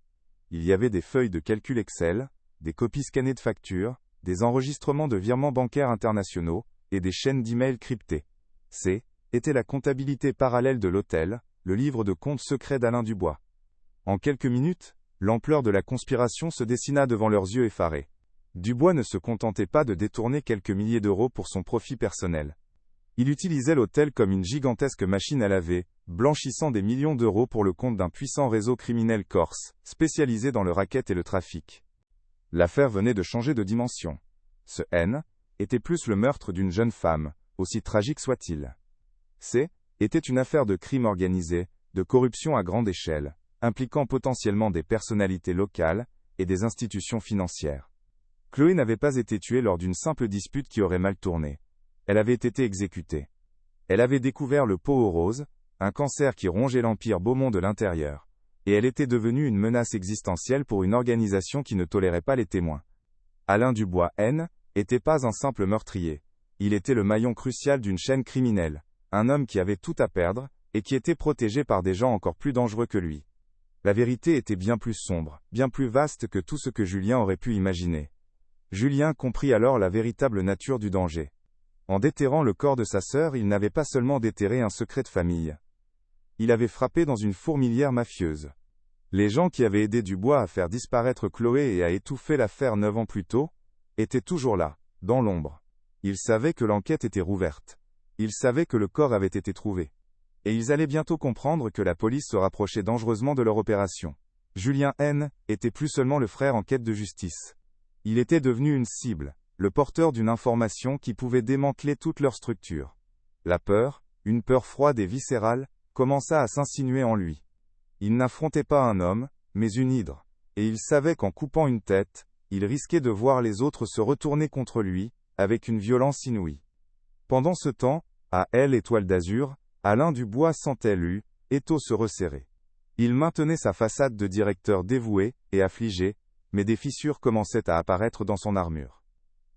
Il y avait des feuilles de calcul Excel, des copies scannées de factures, des enregistrements de virements bancaires internationaux, et des chaînes d'emails cryptées. Était la comptabilité parallèle de l'hôtel, le livre de comptes secret d'Alain Dubois. En quelques minutes, l'ampleur de la conspiration se dessina devant leurs yeux effarés. Dubois ne se contentait pas de détourner quelques milliers d'euros pour son profit personnel. Il utilisait l'hôtel comme une gigantesque machine à laver, blanchissant des millions d'euros pour le compte d'un puissant réseau criminel corse, spécialisé dans le racket et le trafic. L'affaire venait de changer de dimension. Ce était plus le meurtre d'une jeune femme, aussi tragique soit-il. Était une affaire de crime organisé, de corruption à grande échelle, impliquant potentiellement des personnalités locales et des institutions financières. Chloé n'avait pas été tuée lors d'une simple dispute qui aurait mal tourné. Elle avait été exécutée. Elle avait découvert le pot aux roses, un cancer qui rongeait l'empire Beaumont de l'intérieur, et elle était devenue une menace existentielle pour une organisation qui ne tolérait pas les témoins. Alain Dubois, était pas un simple meurtrier, Il était le maillon crucial d'une chaîne criminelle, un homme qui avait tout à perdre, et qui était protégé par des gens encore plus dangereux que lui. La vérité était bien plus sombre, bien plus vaste que tout ce que Julien aurait pu imaginer. Julien comprit alors la véritable nature du danger. En déterrant le corps de sa sœur, il n'avait pas seulement déterré un secret de famille. Il avait frappé dans une fourmilière mafieuse. Les gens qui avaient aidé Dubois à faire disparaître Chloé et à étouffer l'affaire 9 ans plus tôt, étaient toujours là, dans l'ombre. Ils savaient que l'enquête était rouverte. Ils savaient que le corps avait été trouvé. Et ils allaient bientôt comprendre que la police se rapprochait dangereusement de leur opération. Julien N. était plus seulement le frère en quête de justice. Il était devenu une cible, le porteur d'une information qui pouvait démanteler toute leur structure. La peur, une peur froide et viscérale, commença à s'insinuer en lui. Il n'affrontait pas un homme, mais une hydre, et il savait qu'en coupant une tête, il risquait de voir les autres se retourner contre lui, avec une violence inouïe. Pendant ce temps, à Elle Étoile d'Azur, Alain Dubois sentait l'étau se resserrer. Il maintenait sa façade de directeur dévoué et affligé, mais des fissures commençaient à apparaître dans son armure.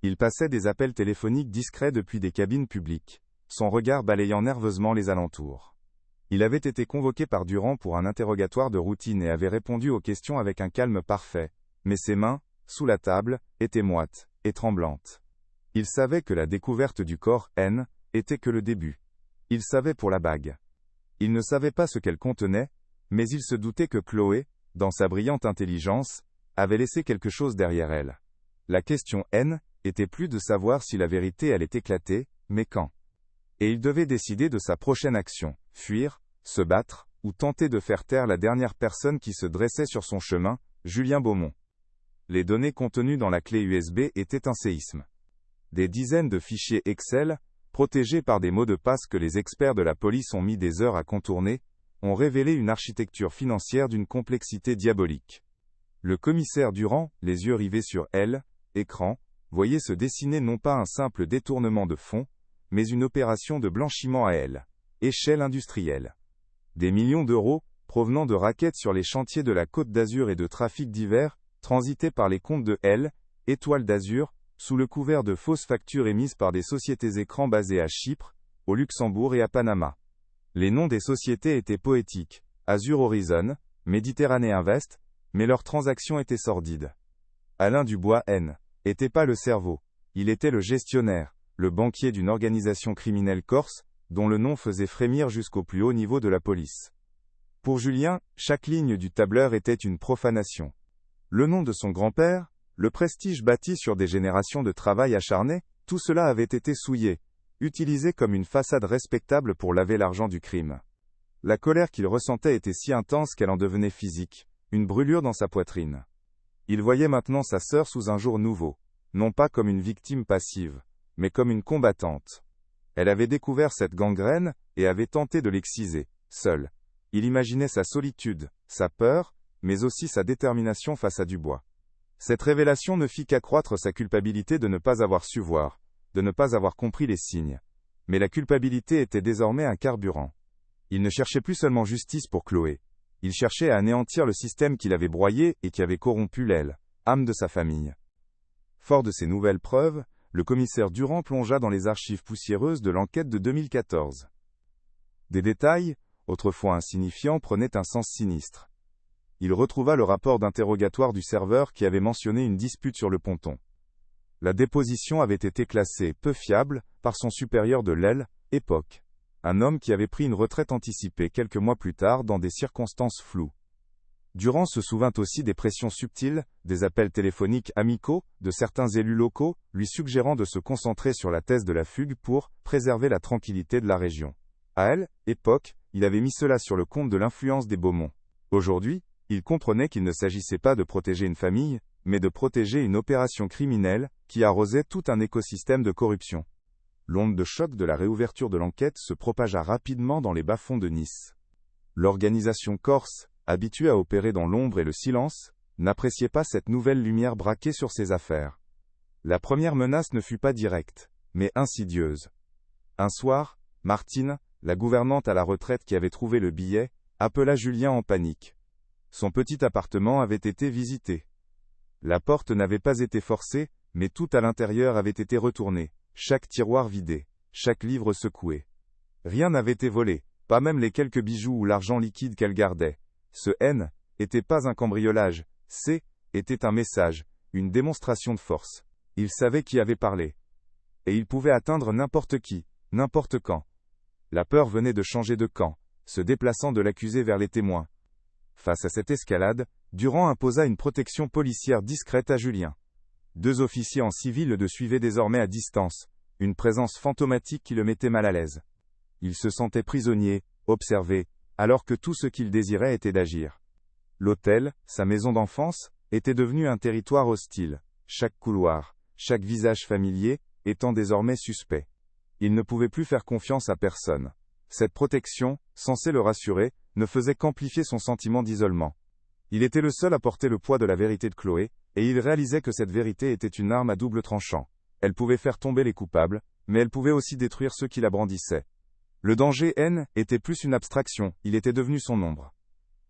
Il passait des appels téléphoniques discrets depuis des cabines publiques, son regard balayant nerveusement les alentours. Il avait été convoqué par Durand pour un interrogatoire de routine et avait répondu aux questions avec un calme parfait, mais ses mains, sous la table, étaient moites et tremblantes. Il savait que la découverte du corps N était que le début. Il savait pour la bague. Il ne savait pas ce qu'elle contenait, mais il se doutait que Chloé, dans sa brillante intelligence, avait laissé quelque chose derrière elle. La question N était plus de savoir si la vérité allait éclater, mais quand. Et il devait décider de sa prochaine action, fuir, se battre, ou tenter de faire taire la dernière personne qui se dressait sur son chemin, Julien Beaumont. Les données contenues dans la clé USB étaient un séisme. Des dizaines de fichiers Excel, protégés par des mots de passe que les experts de la police ont mis des heures à contourner, ont révélé une architecture financière d'une complexité diabolique. Le commissaire Durand, les yeux rivés sur elle, écran, voyait se dessiner non pas un simple détournement de fonds, mais une opération de blanchiment à elle, échelle industrielle. Des millions d'euros, provenant de raquettes sur les chantiers de la Côte d'Azur et de trafics divers, transitaient par les comptes de Elle Étoile d'Azur, sous le couvert de fausses factures émises par des sociétés écrans basées à Chypre, au Luxembourg et à Panama. Les noms des sociétés étaient poétiques, Azur Horizon, Méditerranée Invest, mais leurs transactions étaient sordides. Alain Dubois N. était pas le cerveau, il était le gestionnaire, le banquier d'une organisation criminelle corse, dont le nom faisait frémir jusqu'au plus haut niveau de la police. Pour Julien, chaque ligne du tableur était une profanation. Le nom de son grand-père, le prestige bâti sur des générations de travail acharné, tout cela avait été souillé, utilisé comme une façade respectable pour laver l'argent du crime. La colère qu'il ressentait était si intense qu'elle en devenait physique, une brûlure dans sa poitrine. Il voyait maintenant sa sœur sous un jour nouveau, non pas comme une victime passive, mais comme une combattante. Elle avait découvert cette gangrène, et avait tenté de l'exciser, seule. Il imaginait sa solitude, sa peur, mais aussi sa détermination face à Dubois. Cette révélation ne fit qu'accroître sa culpabilité de ne pas avoir su voir, de ne pas avoir compris les signes. Mais la culpabilité était désormais un carburant. Il ne cherchait plus seulement justice pour Chloé. Il cherchait à anéantir le système qu'il avait broyé et qui avait corrompu l'aile, âme de sa famille. Fort de ces nouvelles preuves, le commissaire Durand plongea dans les archives poussiéreuses de l'enquête de 2014. Des détails, autrefois insignifiants, prenaient un sens sinistre. Il retrouva le rapport d'interrogatoire du serveur qui avait mentionné une dispute sur le ponton. La déposition avait été classée peu fiable par son supérieur de l'aile, Époque, un homme qui avait pris une retraite anticipée quelques mois plus tard dans des circonstances floues. Durand se souvint aussi des pressions subtiles, des appels téléphoniques amicaux, de certains élus locaux, lui suggérant de se concentrer sur la thèse de la fugue pour préserver la tranquillité de la région. À elle, Époque, il avait mis cela sur le compte de l'influence des Beaumont. Aujourd'hui, il comprenait qu'il ne s'agissait pas de protéger une famille, mais de protéger une opération criminelle, qui arrosait tout un écosystème de corruption. L'onde de choc de la réouverture de l'enquête se propagea rapidement dans les bas-fonds de Nice. L'organisation corse, habituée à opérer dans l'ombre et le silence, n'appréciait pas cette nouvelle lumière braquée sur ses affaires. La première menace ne fut pas directe, mais insidieuse. Un soir, Martine, la gouvernante à la retraite qui avait trouvé le billet, appela Julien en panique. Son petit appartement avait été visité. La porte n'avait pas été forcée, mais tout à l'intérieur avait été retourné, chaque tiroir vidé, chaque livre secoué. Rien n'avait été volé, pas même les quelques bijoux ou l'argent liquide qu'elle gardait. Ce N était pas un cambriolage, C était un message, une démonstration de force. Il savait qui avait parlé. Et il pouvait atteindre n'importe qui, n'importe quand. La peur venait de changer de camp, se déplaçant de l'accusé vers les témoins. Face à cette escalade, Durand imposa une protection policière discrète à Julien. 2 officiers en civil le suivaient désormais à distance, une présence fantomatique qui le mettait mal à l'aise. Il se sentait prisonnier, observé, alors que tout ce qu'il désirait était d'agir. L'hôtel, sa maison d'enfance, était devenu un territoire hostile, chaque couloir, chaque visage familier, étant désormais suspect. Il ne pouvait plus faire confiance à personne. Cette protection, censée le rassurer, ne faisait qu'amplifier son sentiment d'isolement. Il était le seul à porter le poids de la vérité de Chloé, et il réalisait que cette vérité était une arme à double tranchant. Elle pouvait faire tomber les coupables, mais elle pouvait aussi détruire ceux qui la brandissaient. Le danger N était plus une abstraction, il était devenu son ombre.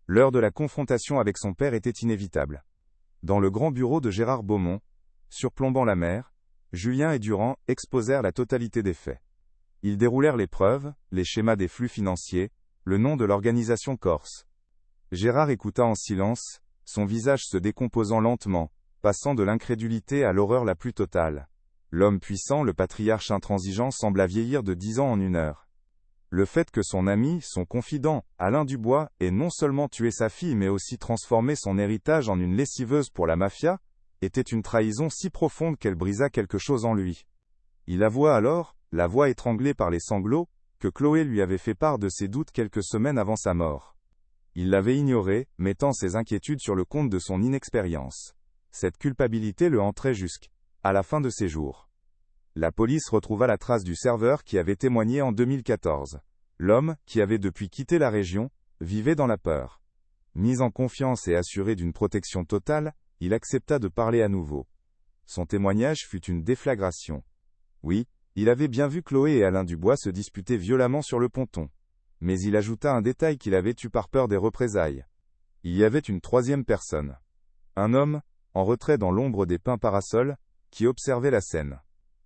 L'heure de la confrontation avec son père était inévitable. Dans le grand bureau de Gérard Beaumont, surplombant la mer, Julien et Durand exposèrent la totalité des faits. Ils déroulèrent les preuves, les schémas des flux financiers, le nom de l'organisation corse. Gérard écouta en silence, son visage se décomposant lentement, passant de l'incrédulité à l'horreur la plus totale. L'homme puissant, le patriarche intransigeant, sembla vieillir de 10 ans en 1 heure. Le fait que son ami, son confident, Alain Dubois, ait non seulement tué sa fille mais aussi transformé son héritage en une lessiveuse pour la mafia, était une trahison si profonde qu'elle brisa quelque chose en lui. Il avoua alors, la voix étranglée par les sanglots, que Chloé lui avait fait part de ses doutes quelques semaines avant sa mort. Il l'avait ignoré, mettant ses inquiétudes sur le compte de son inexpérience. Cette culpabilité le hantrait jusqu'à la fin de ses jours. La police retrouva la trace du serveur qui avait témoigné en 2014. L'homme, qui avait depuis quitté la région, vivait dans la peur. Mis en confiance et assuré d'une protection totale, il accepta de parler à nouveau. Son témoignage fut une déflagration. Oui, il avait bien vu Chloé et Alain Dubois se disputer violemment sur le ponton. Mais il ajouta un détail qu'il avait eu par peur des représailles. Il y avait une 3e personne. Un homme, en retrait dans l'ombre des pins parasols, qui observait la scène.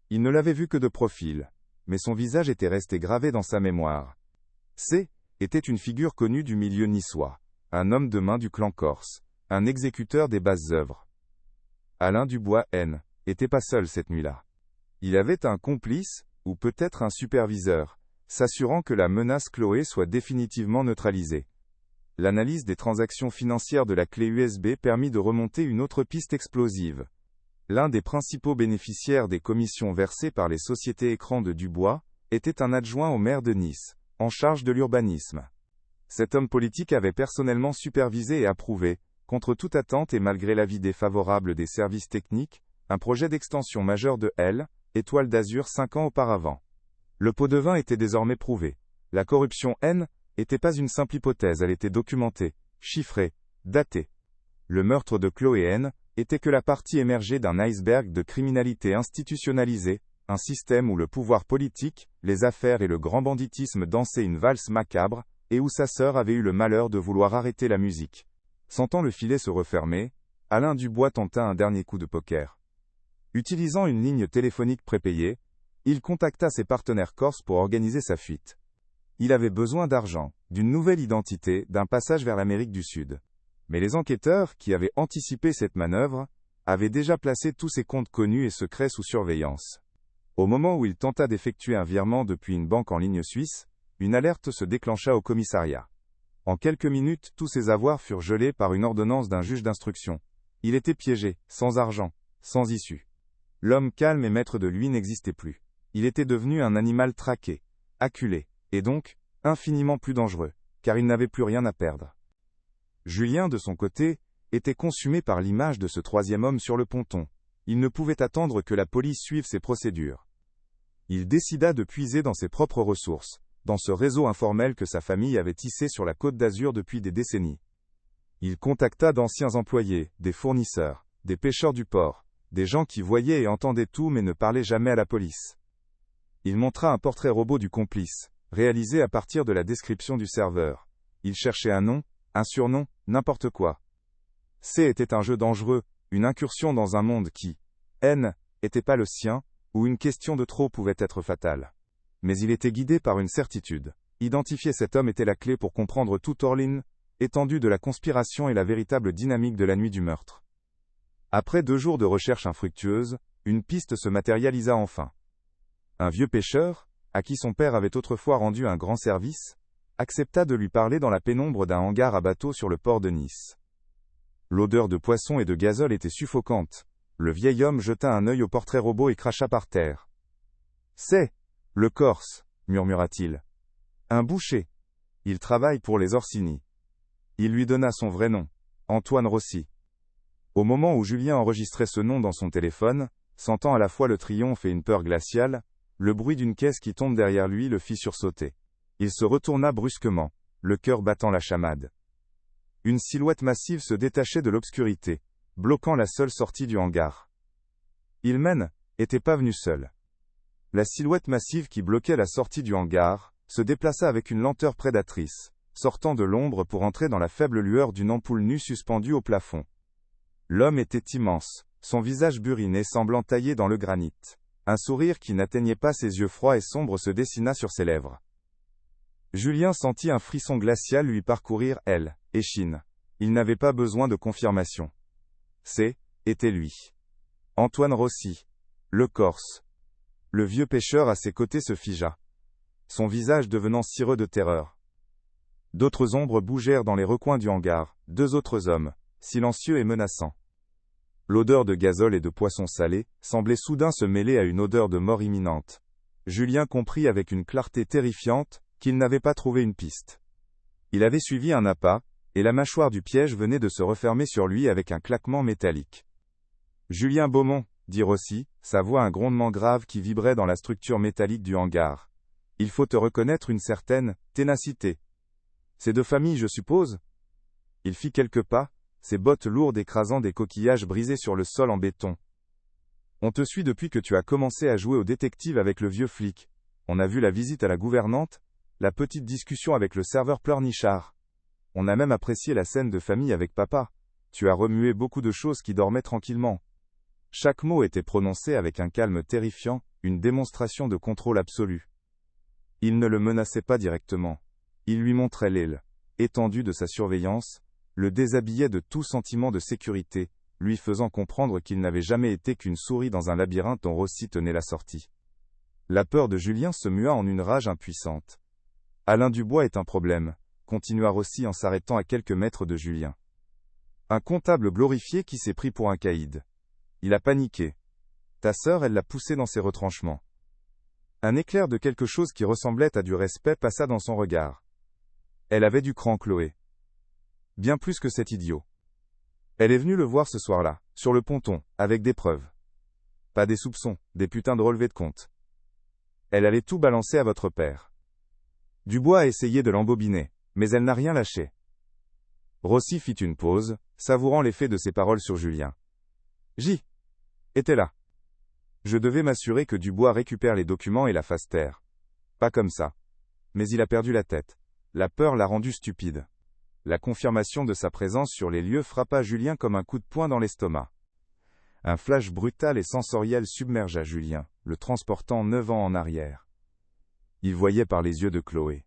Il ne l'avait vu que de profil, mais son visage était resté gravé dans sa mémoire. C était une figure connue du milieu niçois, un homme de main du clan corse, un exécuteur des basses œuvres. Alain Dubois N était pas seul cette nuit-là. Il avait un complice, ou peut-être un superviseur, s'assurant que la menace Chloé soit définitivement neutralisée. L'analyse des transactions financières de la clé USB permit de remonter une autre piste explosive. L'un des principaux bénéficiaires des commissions versées par les sociétés écrans de Dubois était un adjoint au maire de Nice, en charge de l'urbanisme. Cet homme politique avait personnellement supervisé et approuvé, contre toute attente et malgré l'avis défavorable des services techniques, un projet d'extension majeur de L, Étoile d'Azur 5 ans auparavant. Le pot de vin était désormais prouvé. La corruption N n'était pas une simple hypothèse, elle était documentée, chiffrée, datée. Le meurtre de Chloé N était que la partie émergée d'un iceberg de criminalité institutionnalisée, un système où le pouvoir politique, les affaires et le grand banditisme dansaient une valse macabre, et où sa sœur avait eu le malheur de vouloir arrêter la musique. Sentant le filet se refermer, Alain Dubois tenta un dernier coup de poker. Utilisant une ligne téléphonique prépayée, il contacta ses partenaires corses pour organiser sa fuite. Il avait besoin d'argent, d'une nouvelle identité, d'un passage vers l'Amérique du Sud. Mais les enquêteurs, qui avaient anticipé cette manœuvre, avaient déjà placé tous ses comptes connus et secrets sous surveillance. Au moment où il tenta d'effectuer un virement depuis une banque en ligne suisse, une alerte se déclencha au commissariat. En quelques minutes, tous ses avoirs furent gelés par une ordonnance d'un juge d'instruction. Il était piégé, sans argent, sans issue. L'homme calme et maître de lui n'existait plus. Il était devenu un animal traqué, acculé, et donc, infiniment plus dangereux, car il n'avait plus rien à perdre. Julien, de son côté, était consumé par l'image de ce 3e homme sur le ponton. Il ne pouvait attendre que la police suive ses procédures. Il décida de puiser dans ses propres ressources, dans ce réseau informel que sa famille avait tissé sur la Côte d'Azur depuis des décennies. Il contacta d'anciens employés, des fournisseurs, des pêcheurs du port, des gens qui voyaient et entendaient tout mais ne parlaient jamais à la police. Il montra un portrait robot du complice, réalisé à partir de la description du serveur. Il cherchait un nom, un surnom, n'importe quoi. C était un jeu dangereux, une incursion dans un monde qui, N, n'était pas le sien, où une question de trop pouvait être fatale. Mais il était guidé par une certitude. Identifier cet homme était la clé pour comprendre toute l'étendue de la conspiration et la véritable dynamique de la nuit du meurtre. Après 2 jours de recherche infructueuses, une piste se matérialisa enfin. Un vieux pêcheur, à qui son père avait autrefois rendu un grand service, accepta de lui parler dans la pénombre d'un hangar à bateau sur le port de Nice. L'odeur de poisson et de gazole était suffocante. Le vieil homme jeta un œil au portrait robot et cracha par terre. « C'est le Corse, murmura-t-il. Un boucher. Il travaille pour les Orsini. » Il lui donna son vrai nom, Antoine Rossi. Au moment où Julien enregistrait ce nom dans son téléphone, sentant à la fois le triomphe et une peur glaciale, le bruit d'une caisse qui tombe derrière lui le fit sursauter. Il se retourna brusquement, le cœur battant la chamade. Une silhouette massive se détachait de l'obscurité, bloquant la seule sortie du hangar. Hillman était pas venu seul. La silhouette massive qui bloquait la sortie du hangar se déplaça avec une lenteur prédatrice, sortant de l'ombre pour entrer dans la faible lueur d'une ampoule nue suspendue au plafond. L'homme était immense, son visage buriné semblant taillé dans le granit. Un sourire qui n'atteignait pas ses yeux froids et sombres se dessina sur ses lèvres. Julien sentit un frisson glacial lui parcourir aile, échine. Il n'avait pas besoin de confirmation. Était lui. Antoine Rossi. Le Corse. Le vieux pêcheur à ses côtés se figea. Son visage devenant cireux de terreur. D'autres ombres bougèrent dans les recoins du hangar, 2 autres hommes, silencieux et menaçants. L'odeur de gazole et de poisson salé semblait soudain se mêler à une odeur de mort imminente. Julien comprit avec une clarté terrifiante qu'il n'avait pas trouvé une piste. Il avait suivi un appât, et la mâchoire du piège venait de se refermer sur lui avec un claquement métallique. « Julien Beaumont », dit Rossi, sa voix un grondement grave qui vibrait dans la structure métallique du hangar. « Il faut te reconnaître une certaine ténacité. C'est de famille, je suppose ?» Il fit quelques pas, ses bottes lourdes écrasant des coquillages brisés sur le sol en béton. « On te suit depuis que tu as commencé à jouer au détective avec le vieux flic. On a vu la visite à la gouvernante, la petite discussion avec le serveur pleurnichard. On a même apprécié la scène de famille avec papa. Tu as remué beaucoup de choses qui dormaient tranquillement. » Chaque mot était prononcé avec un calme terrifiant, une démonstration de contrôle absolu. Il ne le menaçait pas directement. Il lui montrait l'aile étendue de sa surveillance, le déshabillait de tout sentiment de sécurité, lui faisant comprendre qu'il n'avait jamais été qu'une souris dans un labyrinthe dont Rossi tenait la sortie. La peur de Julien se mua en une rage impuissante. « Alain Dubois est un problème », continua Rossi en s'arrêtant à quelques mètres de Julien. « Un comptable glorifié qui s'est pris pour un caïd. Il a paniqué. Ta sœur, elle l'a poussé dans ses retranchements. » Un éclair de quelque chose qui ressemblait à du respect passa dans son regard. Elle avait du cran, Chloé. Bien plus que cet idiot. Elle est venue le voir ce soir-là, sur le ponton, avec des preuves. Pas des soupçons, des putains de relevés de compte. Elle allait tout balancer à votre père. Dubois a essayé de l'embobiner, mais elle n'a rien lâché. Rossi fit une pause, savourant l'effet de ses paroles sur Julien. J'y étais là. Je devais m'assurer que Dubois récupère les documents et la fasse taire. Pas comme ça. Mais il a perdu la tête. La peur l'a rendu stupide. La confirmation de sa présence sur les lieux frappa Julien comme un coup de poing dans l'estomac. Un flash brutal et sensoriel submergea Julien, le transportant 9 ans en arrière. Il voyait par les yeux de Chloé.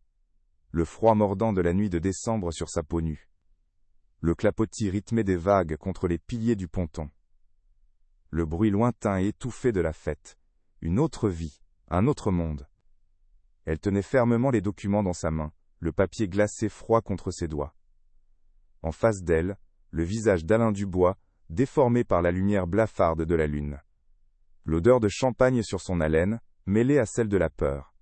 Le froid mordant de la nuit de décembre sur sa peau nue. Le clapotis rythmé des vagues contre les piliers du ponton. Le bruit lointain et étouffé de la fête. Une autre vie, un autre monde. Elle tenait fermement les documents dans sa main, le papier glacé froid contre ses doigts. En face d'elle, le visage d'Alain Dubois, déformé par la lumière blafarde de la lune. L'odeur de champagne sur son haleine, mêlée à celle de la peur.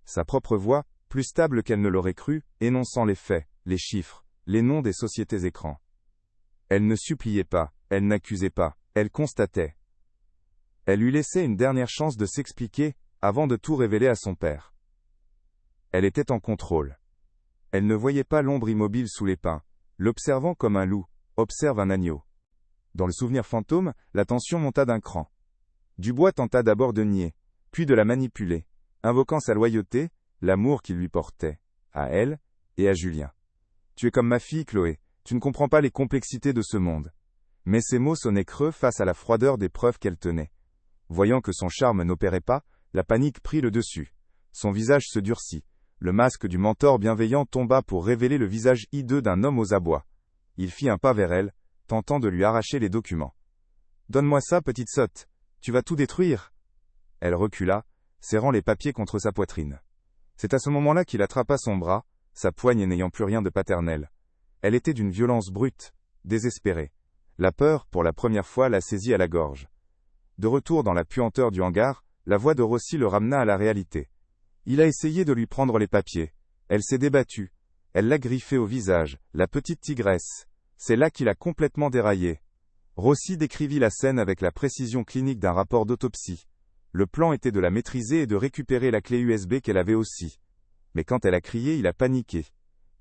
Sa propre voix, plus stable qu'elle ne l'aurait cru, énonçant les faits, les chiffres, les noms des sociétés écrans. Elle ne suppliait pas, elle n'accusait pas, elle constatait. Elle lui laissait une dernière chance de s'expliquer, avant de tout révéler à son père. Elle était en contrôle. Elle ne voyait pas l'ombre immobile sous les pins, l'observant comme un loup observe un agneau. Dans le souvenir fantôme, la tension monta d'un cran. Dubois tenta d'abord de nier, puis de la manipuler, invoquant sa loyauté, l'amour qu'il lui portait, à elle et à Julien. « Tu es comme ma fille, Chloé, tu ne comprends pas les complexités de ce monde. » Mais ces mots sonnaient creux face à la froideur des preuves qu'elle tenait. Voyant que son charme n'opérait pas, la panique prit le dessus. Son visage se durcit. Le masque du mentor bienveillant tomba pour révéler le visage hideux d'un homme aux abois. Il fit un pas vers elle, tentant de lui arracher les documents. « Donne-moi ça, petite sotte. Tu vas tout détruire. » Elle recula, serrant les papiers contre sa poitrine. C'est à ce moment-là qu'il attrapa son bras, sa poigne n'ayant plus rien de paternel. Elle était d'une violence brute, désespérée. La peur, pour la première fois, la saisit à la gorge. De retour dans la puanteur du hangar, la voix de Rossi le ramena à la réalité. Il a essayé de lui prendre les papiers. Elle s'est débattue. Elle l'a griffé au visage, la petite tigresse. C'est là qu'il a complètement déraillé. Rossi décrivit la scène avec la précision clinique d'un rapport d'autopsie. Le plan était de la maîtriser et de récupérer la clé USB qu'elle avait aussi. Mais quand elle a crié, il a paniqué.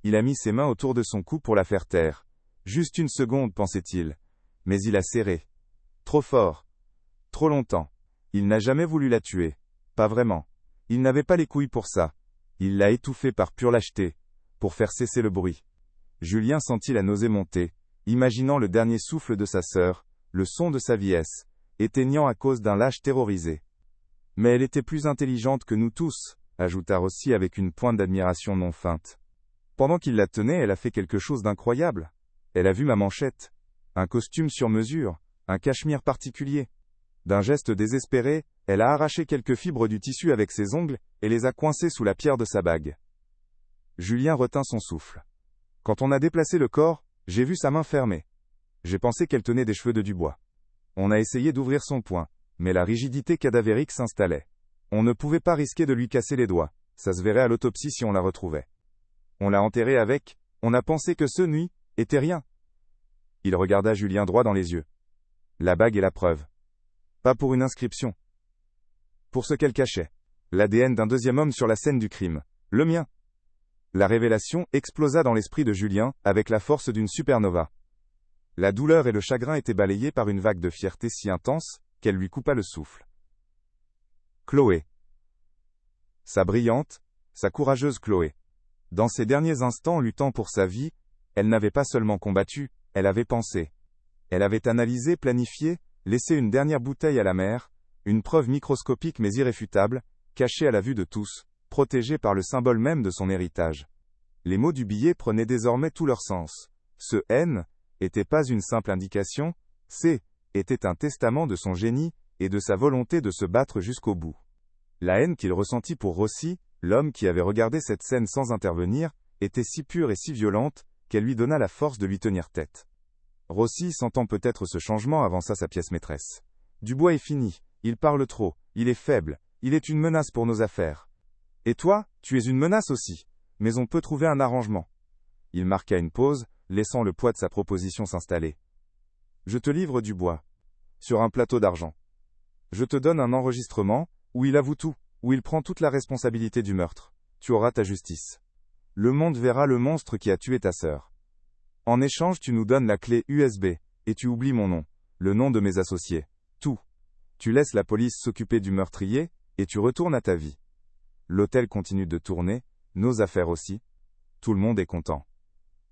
Il a mis ses mains autour de son cou pour la faire taire. Juste une seconde, pensait-il. Mais il a serré. Trop fort. Trop longtemps. Il n'a jamais voulu la tuer. Pas vraiment. Il n'avait pas les couilles pour ça. Il l'a étouffée par pure lâcheté, pour faire cesser le bruit. Julien sentit la nausée monter, imaginant le dernier souffle de sa sœur, le son de sa vieillesse, éteignant à cause d'un lâche terrorisé. Mais elle était plus intelligente que nous tous, ajouta Rossi avec une pointe d'admiration non feinte. Pendant qu'il la tenait, elle a fait quelque chose d'incroyable. Elle a vu ma manchette. Un costume sur mesure, un cachemire particulier. D'un geste désespéré, elle a arraché quelques fibres du tissu avec ses ongles et les a coincées sous la pierre de sa bague. Julien retint son souffle. Quand on a déplacé le corps, j'ai vu sa main fermée. J'ai pensé qu'elle tenait des cheveux de Dubois. On a essayé d'ouvrir son poing, mais la rigidité cadavérique s'installait. On ne pouvait pas risquer de lui casser les doigts, ça se verrait à l'autopsie si on la retrouvait. On l'a enterrée avec, on a pensé que ce nuit était rien. Il regarda Julien droit dans les yeux. La bague est la preuve. Pas pour une inscription. Pour ce qu'elle cachait. L'ADN d'un deuxième homme sur la scène du crime. Le mien. La révélation explosa dans l'esprit de Julien, avec la force d'une supernova. La douleur et le chagrin étaient balayés par une vague de fierté si intense, qu'elle lui coupa le souffle. Chloé. Sa brillante, sa courageuse Chloé. Dans ses derniers instants luttant pour sa vie, elle n'avait pas seulement combattu, elle avait pensé. Elle avait analysé, planifié, laissé une dernière bouteille à la mer, une preuve microscopique mais irréfutable, cachée à la vue de tous, protégée par le symbole même de son héritage. Les mots du billet prenaient désormais tout leur sens. Ce N était pas une simple indication, C était un testament de son génie et de sa volonté de se battre jusqu'au bout. La haine qu'il ressentit pour Rossi, l'homme qui avait regardé cette scène sans intervenir, était si pure et si violente, qu'elle lui donna la force de lui tenir tête. Rossi, sentant peut-être ce changement, avança sa pièce maîtresse. Dubois est fini, il parle trop, il est faible, il est une menace pour nos affaires. Et toi, tu es une menace aussi, mais on peut trouver un arrangement. Il marqua une pause, laissant le poids de sa proposition s'installer. Je te livre Dubois. Sur un plateau d'argent. Je te donne un enregistrement, où il avoue tout, où il prend toute la responsabilité du meurtre. Tu auras ta justice. Le monde verra le monstre qui a tué ta sœur. En échange, tu nous donnes la clé USB, et tu oublies mon nom, le nom de mes associés. Tout. Tu laisses la police s'occuper du meurtrier, et tu retournes à ta vie. L'hôtel continue de tourner, nos affaires aussi. Tout le monde est content.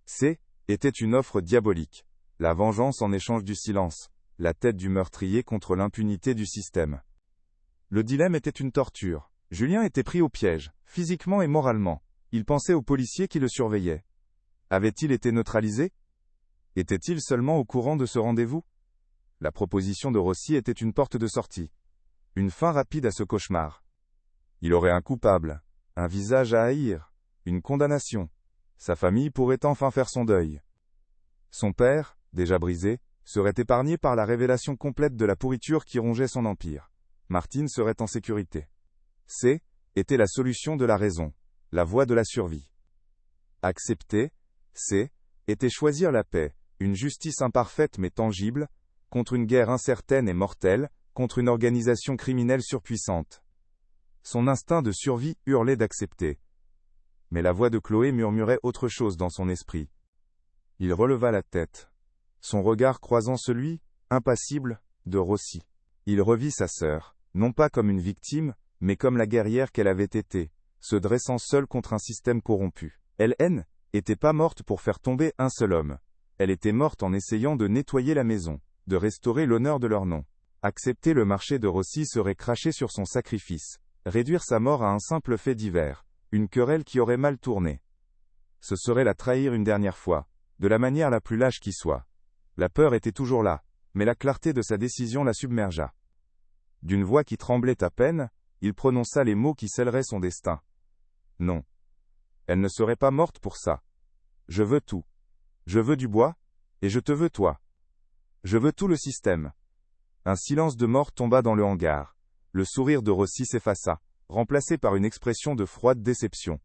C était une offre diabolique. La vengeance en échange du silence, la tête du meurtrier contre l'impunité du système. Le dilemme était une torture. Julien était pris au piège, physiquement et moralement. Il pensait aux policiers qui le surveillaient. Avait-il été neutralisé? Était-il seulement au courant de ce rendez-vous? La proposition de Rossi était une porte de sortie. Une fin rapide à ce cauchemar. Il aurait un coupable, un visage à haïr, une condamnation. Sa famille pourrait enfin faire son deuil. Son père, déjà brisé, serait épargné par la révélation complète de la pourriture qui rongeait son empire. Martine serait en sécurité. C était la solution de la raison, la voie de la survie. Accepter, C était choisir la paix, une justice imparfaite mais tangible, contre une guerre incertaine et mortelle, contre une organisation criminelle surpuissante. Son instinct de survie hurlait d'accepter. Mais la voix de Chloé murmurait autre chose dans son esprit. Il releva la tête. Son regard croisant celui, impassible, de Rossi. Il revit sa sœur, non pas comme une victime, mais comme la guerrière qu'elle avait été, se dressant seule contre un système corrompu. Elle était pas morte pour faire tomber un seul homme. Elle était morte en essayant de nettoyer la maison, de restaurer l'honneur de leur nom. Accepter le marché de Rossi serait cracher sur son sacrifice, réduire sa mort à un simple fait divers, une querelle qui aurait mal tourné. Ce serait la trahir une dernière fois, de la manière la plus lâche qui soit. La peur était toujours là, mais la clarté de sa décision la submergea. D'une voix qui tremblait à peine, il prononça les mots qui scelleraient son destin. Non. Elle ne serait pas morte pour ça. Je veux tout. Je veux du bois, et je te veux toi. Je veux tout le système. Un silence de mort tomba dans le hangar. Le sourire de Rossi s'effaça, remplacé par une expression de froide déception.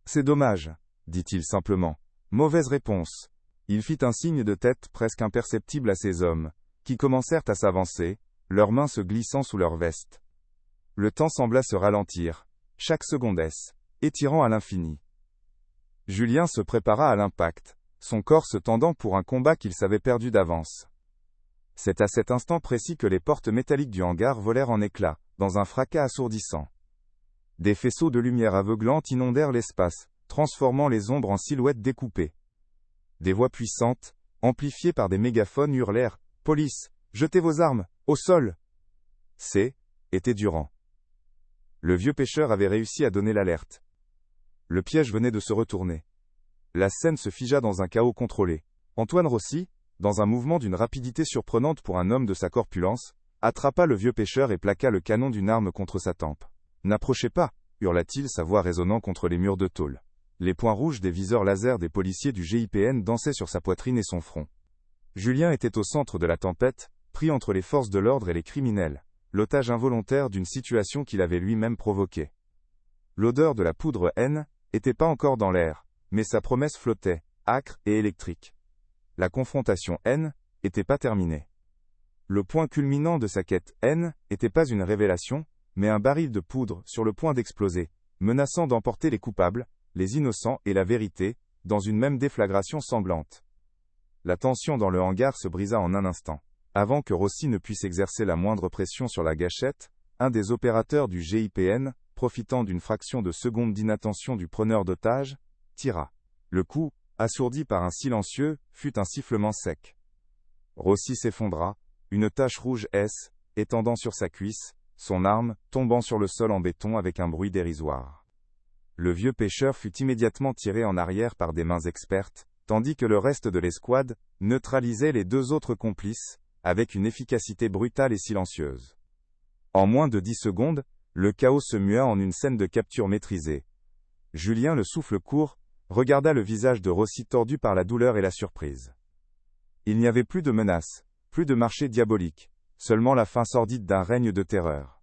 C'est dommage, dit-il simplement. Mauvaise réponse. Il fit un signe de tête presque imperceptible à ses hommes, qui commencèrent à s'avancer, leurs mains se glissant sous leurs vestes. Le temps sembla se ralentir, chaque secondesse, étirant à l'infini. Julien se prépara à l'impact, son corps se tendant pour un combat qu'il savait perdu d'avance. C'est à cet instant précis que les portes métalliques du hangar volèrent en éclats, dans un fracas assourdissant. Des faisceaux de lumière aveuglante inondèrent l'espace, transformant les ombres en silhouettes découpées. Des voix puissantes, amplifiées par des mégaphones hurlèrent « Police, jetez vos armes, au sol !» Était Durand. Le vieux pêcheur avait réussi à donner l'alerte. Le piège venait de se retourner. La scène se figea dans un chaos contrôlé. Antoine Rossi, dans un mouvement d'une rapidité surprenante pour un homme de sa corpulence, attrapa le vieux pêcheur et plaqua le canon d'une arme contre sa tempe. « N'approchez pas !» hurla-t-il, sa voix résonnant contre les murs de tôle. Les points rouges des viseurs laser des policiers du GIPN dansaient sur sa poitrine et son front. Julien était au centre de la tempête, pris entre les forces de l'ordre et les criminels, l'otage involontaire d'une situation qu'il avait lui-même provoquée. L'odeur de la poudre N était pas encore dans l'air, mais sa promesse flottait, âcre et électrique. La confrontation N était pas terminée. Le point culminant de sa quête N était pas une révélation, mais un baril de poudre sur le point d'exploser, menaçant d'emporter les coupables, les innocents et la vérité, dans une même déflagration sanglante. La tension dans le hangar se brisa en un instant. Avant que Rossi ne puisse exercer la moindre pression sur la gâchette, un des opérateurs du GIPN, profitant d'une fraction de seconde d'inattention du preneur d'otages, tira. Le coup, assourdi par un silencieux, fut un sifflement sec. Rossi s'effondra, une tache rouge étendant sur sa cuisse, son arme, tombant sur le sol en béton avec un bruit dérisoire. Le vieux pêcheur fut immédiatement tiré en arrière par des mains expertes, tandis que le reste de l'escouade neutralisait les deux autres complices, avec une efficacité brutale et silencieuse. En moins de 10 secondes, le chaos se mua en une scène de capture maîtrisée. Julien, le souffle court, regarda le visage de Rossi tordu par la douleur et la surprise. Il n'y avait plus de menace, plus de marché diabolique, seulement la fin sordide d'un règne de terreur.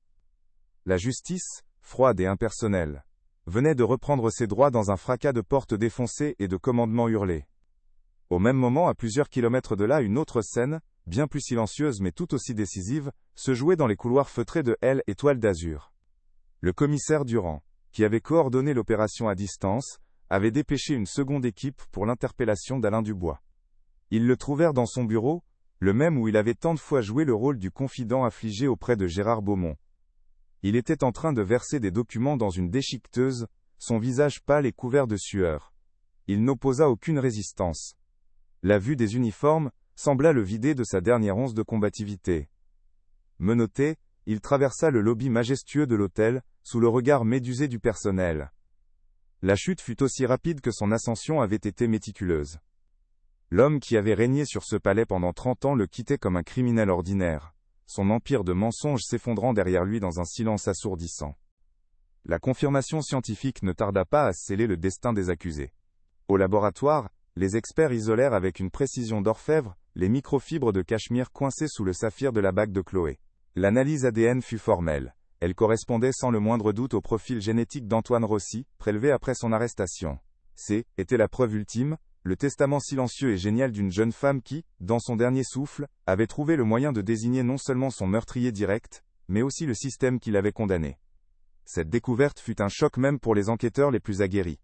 La justice, froide et impersonnelle, venait de reprendre ses droits dans un fracas de portes défoncées et de commandements hurlés. Au même moment, à plusieurs kilomètres de là, une autre scène, bien plus silencieuse mais tout aussi décisive, se jouait dans les couloirs feutrés de L Étoile d'Azur. Le commissaire Durand, qui avait coordonné l'opération à distance, avait dépêché une seconde équipe pour l'interpellation d'Alain Dubois. Ils le trouvèrent dans son bureau, le même où il avait tant de fois joué le rôle du confident affligé auprès de Gérard Beaumont. Il était en train de verser des documents dans une déchiqueteuse, son visage pâle et couvert de sueur. Il n'opposa aucune résistance. La vue des uniformes sembla le vider de sa dernière once de combativité. Menotté, il traversa le lobby majestueux de l'hôtel, sous le regard médusé du personnel. La chute fut aussi rapide que son ascension avait été méticuleuse. L'homme qui avait régné sur ce palais pendant 30 ans le quittait comme un criminel ordinaire, son empire de mensonges s'effondrant derrière lui dans un silence assourdissant. La confirmation scientifique ne tarda pas à sceller le destin des accusés. Au laboratoire, les experts isolèrent avec une précision d'orfèvre les microfibres de cachemire coincées sous le saphir de la bague de Chloé. L'analyse ADN fut formelle. Elle correspondait sans le moindre doute au profil génétique d'Antoine Rossi, prélevé après son arrestation. Était la preuve ultime, le testament silencieux et génial d'une jeune femme qui, dans son dernier souffle, avait trouvé le moyen de désigner non seulement son meurtrier direct, mais aussi le système qui l'avait condamné. Cette découverte fut un choc même pour les enquêteurs les plus aguerris.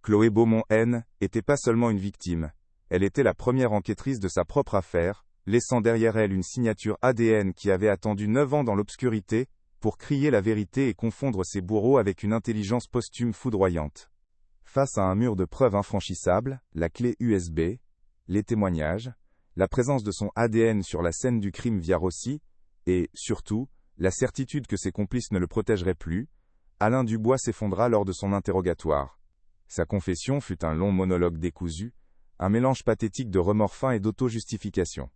Chloé Beaumont N était pas seulement une victime, elle était la première enquêtrice de sa propre affaire, laissant derrière elle une signature ADN qui avait attendu 9 ans dans l'obscurité, pour crier la vérité et confondre ses bourreaux avec une intelligence posthume foudroyante. Face à un mur de preuves infranchissables, la clé USB, les témoignages, la présence de son ADN sur la scène du crime via Rossi, et, surtout, la certitude que ses complices ne le protégeraient plus, Alain Dubois s'effondra lors de son interrogatoire. Sa confession fut un long monologue décousu, un mélange pathétique de remords fins et d'auto-justification.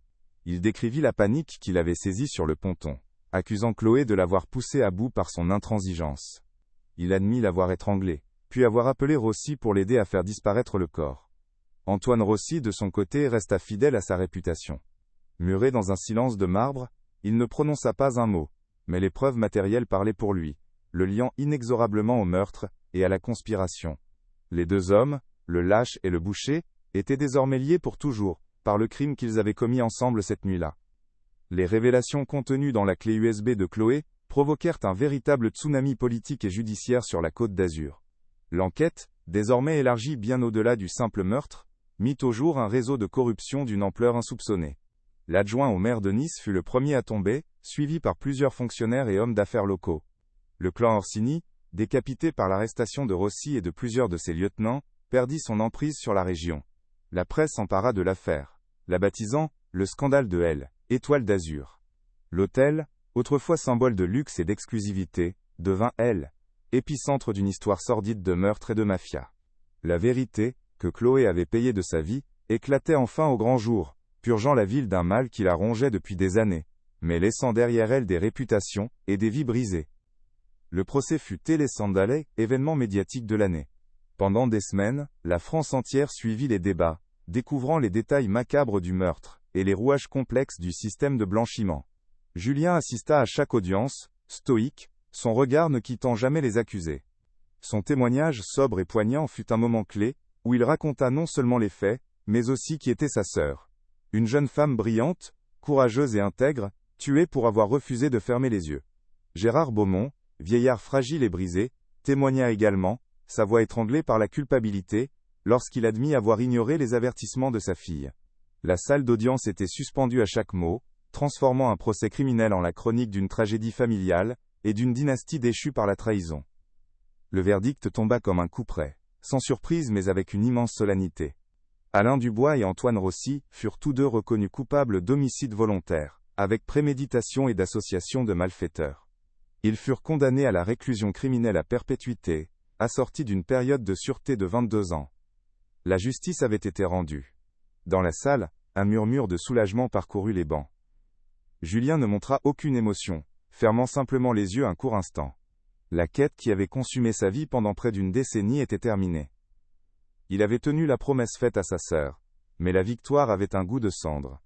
Il décrivit la panique qu'il avait saisie sur le ponton, accusant Chloé de l'avoir poussé à bout par son intransigeance. Il admit l'avoir étranglé, puis avoir appelé Rossi pour l'aider à faire disparaître le corps. Antoine Rossi, de son côté, resta fidèle à sa réputation. Muré dans un silence de marbre, il ne prononça pas un mot, mais les preuves matérielles parlaient pour lui, le liant inexorablement au meurtre et à la conspiration. Les deux hommes, le lâche et le boucher, étaient désormais liés pour toujours, par le crime qu'ils avaient commis ensemble cette nuit-là. Les révélations contenues dans la clé USB de Chloé provoquèrent un véritable tsunami politique et judiciaire sur la Côte d'Azur. L'enquête, désormais élargie bien au-delà du simple meurtre, mit au jour un réseau de corruption d'une ampleur insoupçonnée. L'adjoint au maire de Nice fut le premier à tomber, suivi par plusieurs fonctionnaires et hommes d'affaires locaux. Le clan Orsini, décapité par l'arrestation de Rossi et de plusieurs de ses lieutenants, perdit son emprise sur la région. La presse s'empara de l'affaire, la baptisant « le scandale de L, Étoile d'Azur ». L'hôtel, autrefois symbole de luxe et d'exclusivité, devint L, épicentre d'une histoire sordide de meurtre et de mafia. La vérité, que Chloé avait payée de sa vie, éclatait enfin au grand jour, purgeant la ville d'un mal qui la rongeait depuis des années, mais laissant derrière elle des réputations et des vies brisées. Le procès fut téléscandalé, événement médiatique de l'année. Pendant des semaines, la France entière suivit les débats, découvrant les détails macabres du meurtre, et les rouages complexes du système de blanchiment. Julien assista à chaque audience, stoïque, son regard ne quittant jamais les accusés. Son témoignage sobre et poignant fut un moment clé, où il raconta non seulement les faits, mais aussi qui était sa sœur. Une jeune femme brillante, courageuse et intègre, tuée pour avoir refusé de fermer les yeux. Gérard Beaumont, vieillard fragile et brisé, témoigna également, sa voix étranglée par la culpabilité, lorsqu'il admit avoir ignoré les avertissements de sa fille. La salle d'audience était suspendue à chaque mot, transformant un procès criminel en la chronique d'une tragédie familiale, et d'une dynastie déchue par la trahison. Le verdict tomba comme un coup près, sans surprise mais avec une immense solennité. Alain Dubois et Antoine Rossi furent tous deux reconnus coupables d'homicide volontaire, avec préméditation et d'association de malfaiteurs. Ils furent condamnés à la réclusion criminelle à perpétuité, assortie d'une période de sûreté de 22 ans. La justice avait été rendue. Dans la salle, un murmure de soulagement parcourut les bancs. Julien ne montra aucune émotion, fermant simplement les yeux un court instant. La quête qui avait consumé sa vie pendant près d'une décennie était terminée. Il avait tenu la promesse faite à sa sœur, mais la victoire avait un goût de cendre.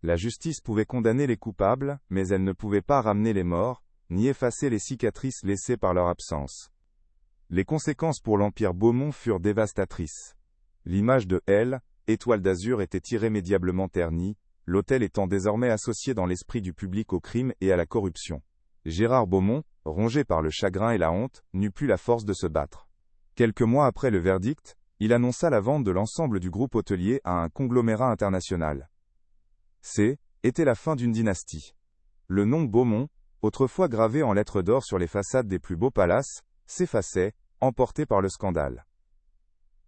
La justice pouvait condamner les coupables, mais elle ne pouvait pas ramener les morts, ni effacer les cicatrices laissées par leur absence. Les conséquences pour l'Empire Beaumont furent dévastatrices. L'image de L, Étoile d'Azur, était irrémédiablement ternie, l'hôtel étant désormais associé dans l'esprit du public au crime et à la corruption. Gérard Beaumont, rongé par le chagrin et la honte, n'eut plus la force de se battre. Quelques mois après le verdict, il annonça la vente de l'ensemble du groupe hôtelier à un conglomérat international. Était la fin d'une dynastie. Le nom Beaumont, autrefois gravé en lettres d'or sur les façades des plus beaux palaces, s'effaçait, emporté par le scandale.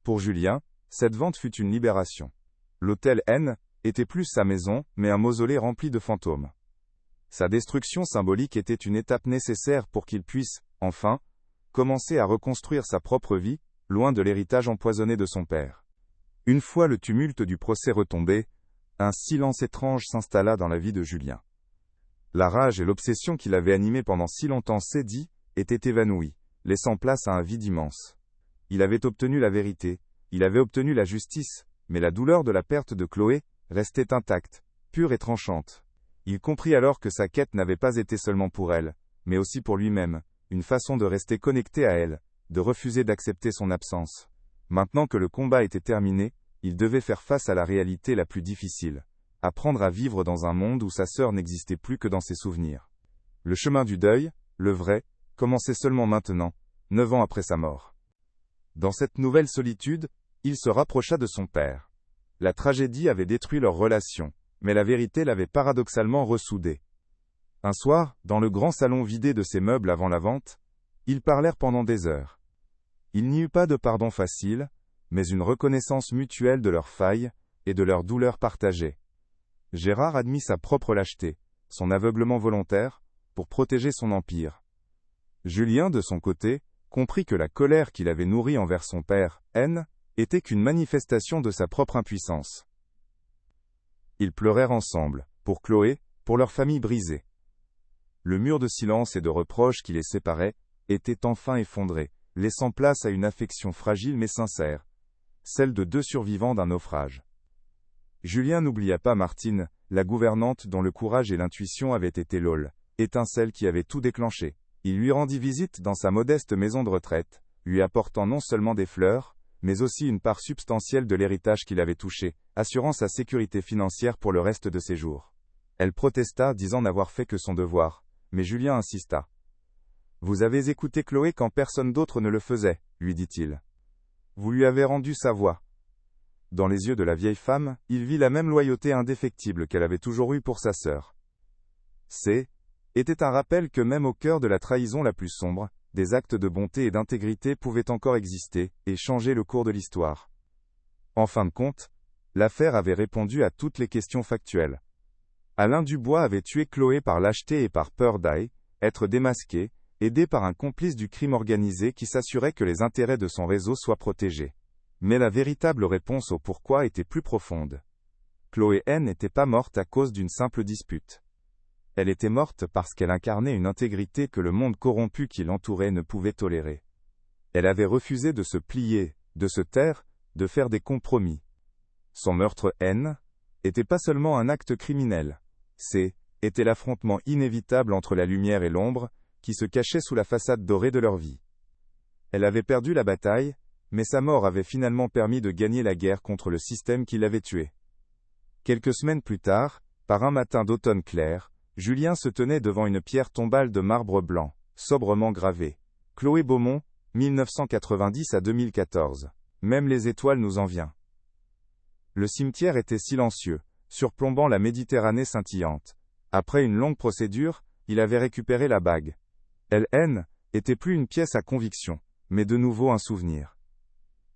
Pour Julien, cette vente fut une libération. L'hôtel N était plus sa maison, mais un mausolée rempli de fantômes. Sa destruction symbolique était une étape nécessaire pour qu'il puisse, enfin, commencer à reconstruire sa propre vie, loin de l'héritage empoisonné de son père. Une fois le tumulte du procès retombé, un silence étrange s'installa dans la vie de Julien. La rage et l'obsession qui l'avaient animé pendant si longtemps cédit, étaient évanouies, laissant place à un vide immense. Il avait obtenu la vérité, il avait obtenu la justice, mais la douleur de la perte de Chloé restait intacte, pure et tranchante. Il comprit alors que sa quête n'avait pas été seulement pour elle, mais aussi pour lui-même, une façon de rester connecté à elle, de refuser d'accepter son absence. Maintenant que le combat était terminé, il devait faire face à la réalité la plus difficile, apprendre à vivre dans un monde où sa sœur n'existait plus que dans ses souvenirs. Le chemin du deuil, le vrai, commençait seulement maintenant, 9 ans après sa mort. Dans cette nouvelle solitude, il se rapprocha de son père. La tragédie avait détruit leur relation, mais la vérité l'avait paradoxalement ressoudée. Un soir, dans le grand salon vidé de ses meubles avant la vente, ils parlèrent pendant des heures. Il n'y eut pas de pardon facile, mais une reconnaissance mutuelle de leurs failles et de leurs douleurs partagées. Gérard admit sa propre lâcheté, son aveuglement volontaire, pour protéger son empire. Julien, de son côté, comprit que la colère qu'il avait nourrie envers son père, N, était qu'une manifestation de sa propre impuissance. Ils pleurèrent ensemble, pour Chloé, pour leur famille brisée. Le mur de silence et de reproche qui les séparait, était enfin effondré, laissant place à une affection fragile mais sincère, celle de deux survivants d'un naufrage. Julien n'oublia pas Martine, la gouvernante dont le courage et l'intuition avaient été l'ol, étincelle qui avait tout déclenché. Il lui rendit visite dans sa modeste maison de retraite, lui apportant non seulement des fleurs, mais aussi une part substantielle de l'héritage qu'il avait touché, assurant sa sécurité financière pour le reste de ses jours. Elle protesta, disant n'avoir fait que son devoir, mais Julien insista. « Vous avez écouté Chloé quand personne d'autre ne le faisait, lui dit-il. Vous lui avez rendu sa voix. » Dans les yeux de la vieille femme, il vit la même loyauté indéfectible qu'elle avait toujours eue pour sa sœur. Était un rappel que même au cœur de la trahison la plus sombre, des actes de bonté et d'intégrité pouvaient encore exister, et changer le cours de l'histoire. En fin de compte, l'affaire avait répondu à toutes les questions factuelles. Alain Dubois avait tué Chloé par lâcheté et par peur être démasqué, aidé par un complice du crime organisé qui s'assurait que les intérêts de son réseau soient protégés. Mais la véritable réponse au pourquoi était plus profonde. Chloé N n'était pas morte à cause d'une simple dispute. Elle était morte parce qu'elle incarnait une intégrité que le monde corrompu qui l'entourait ne pouvait tolérer. Elle avait refusé de se plier, de se taire, de faire des compromis. Son meurtre N était pas seulement un acte criminel. Était l'affrontement inévitable entre la lumière et l'ombre, qui se cachait sous la façade dorée de leur vie. Elle avait perdu la bataille, mais sa mort avait finalement permis de gagner la guerre contre le système qui l'avait tuée. Quelques semaines plus tard, par un matin d'automne clair, Julien se tenait devant une pierre tombale de marbre blanc, sobrement gravée. Chloé Beaumont, 1990 à 2014. Même les étoiles nous en viennent. Le cimetière était silencieux, surplombant la Méditerranée scintillante. Après une longue procédure, il avait récupéré la bague. Elle était plus une pièce à conviction, mais de nouveau un souvenir.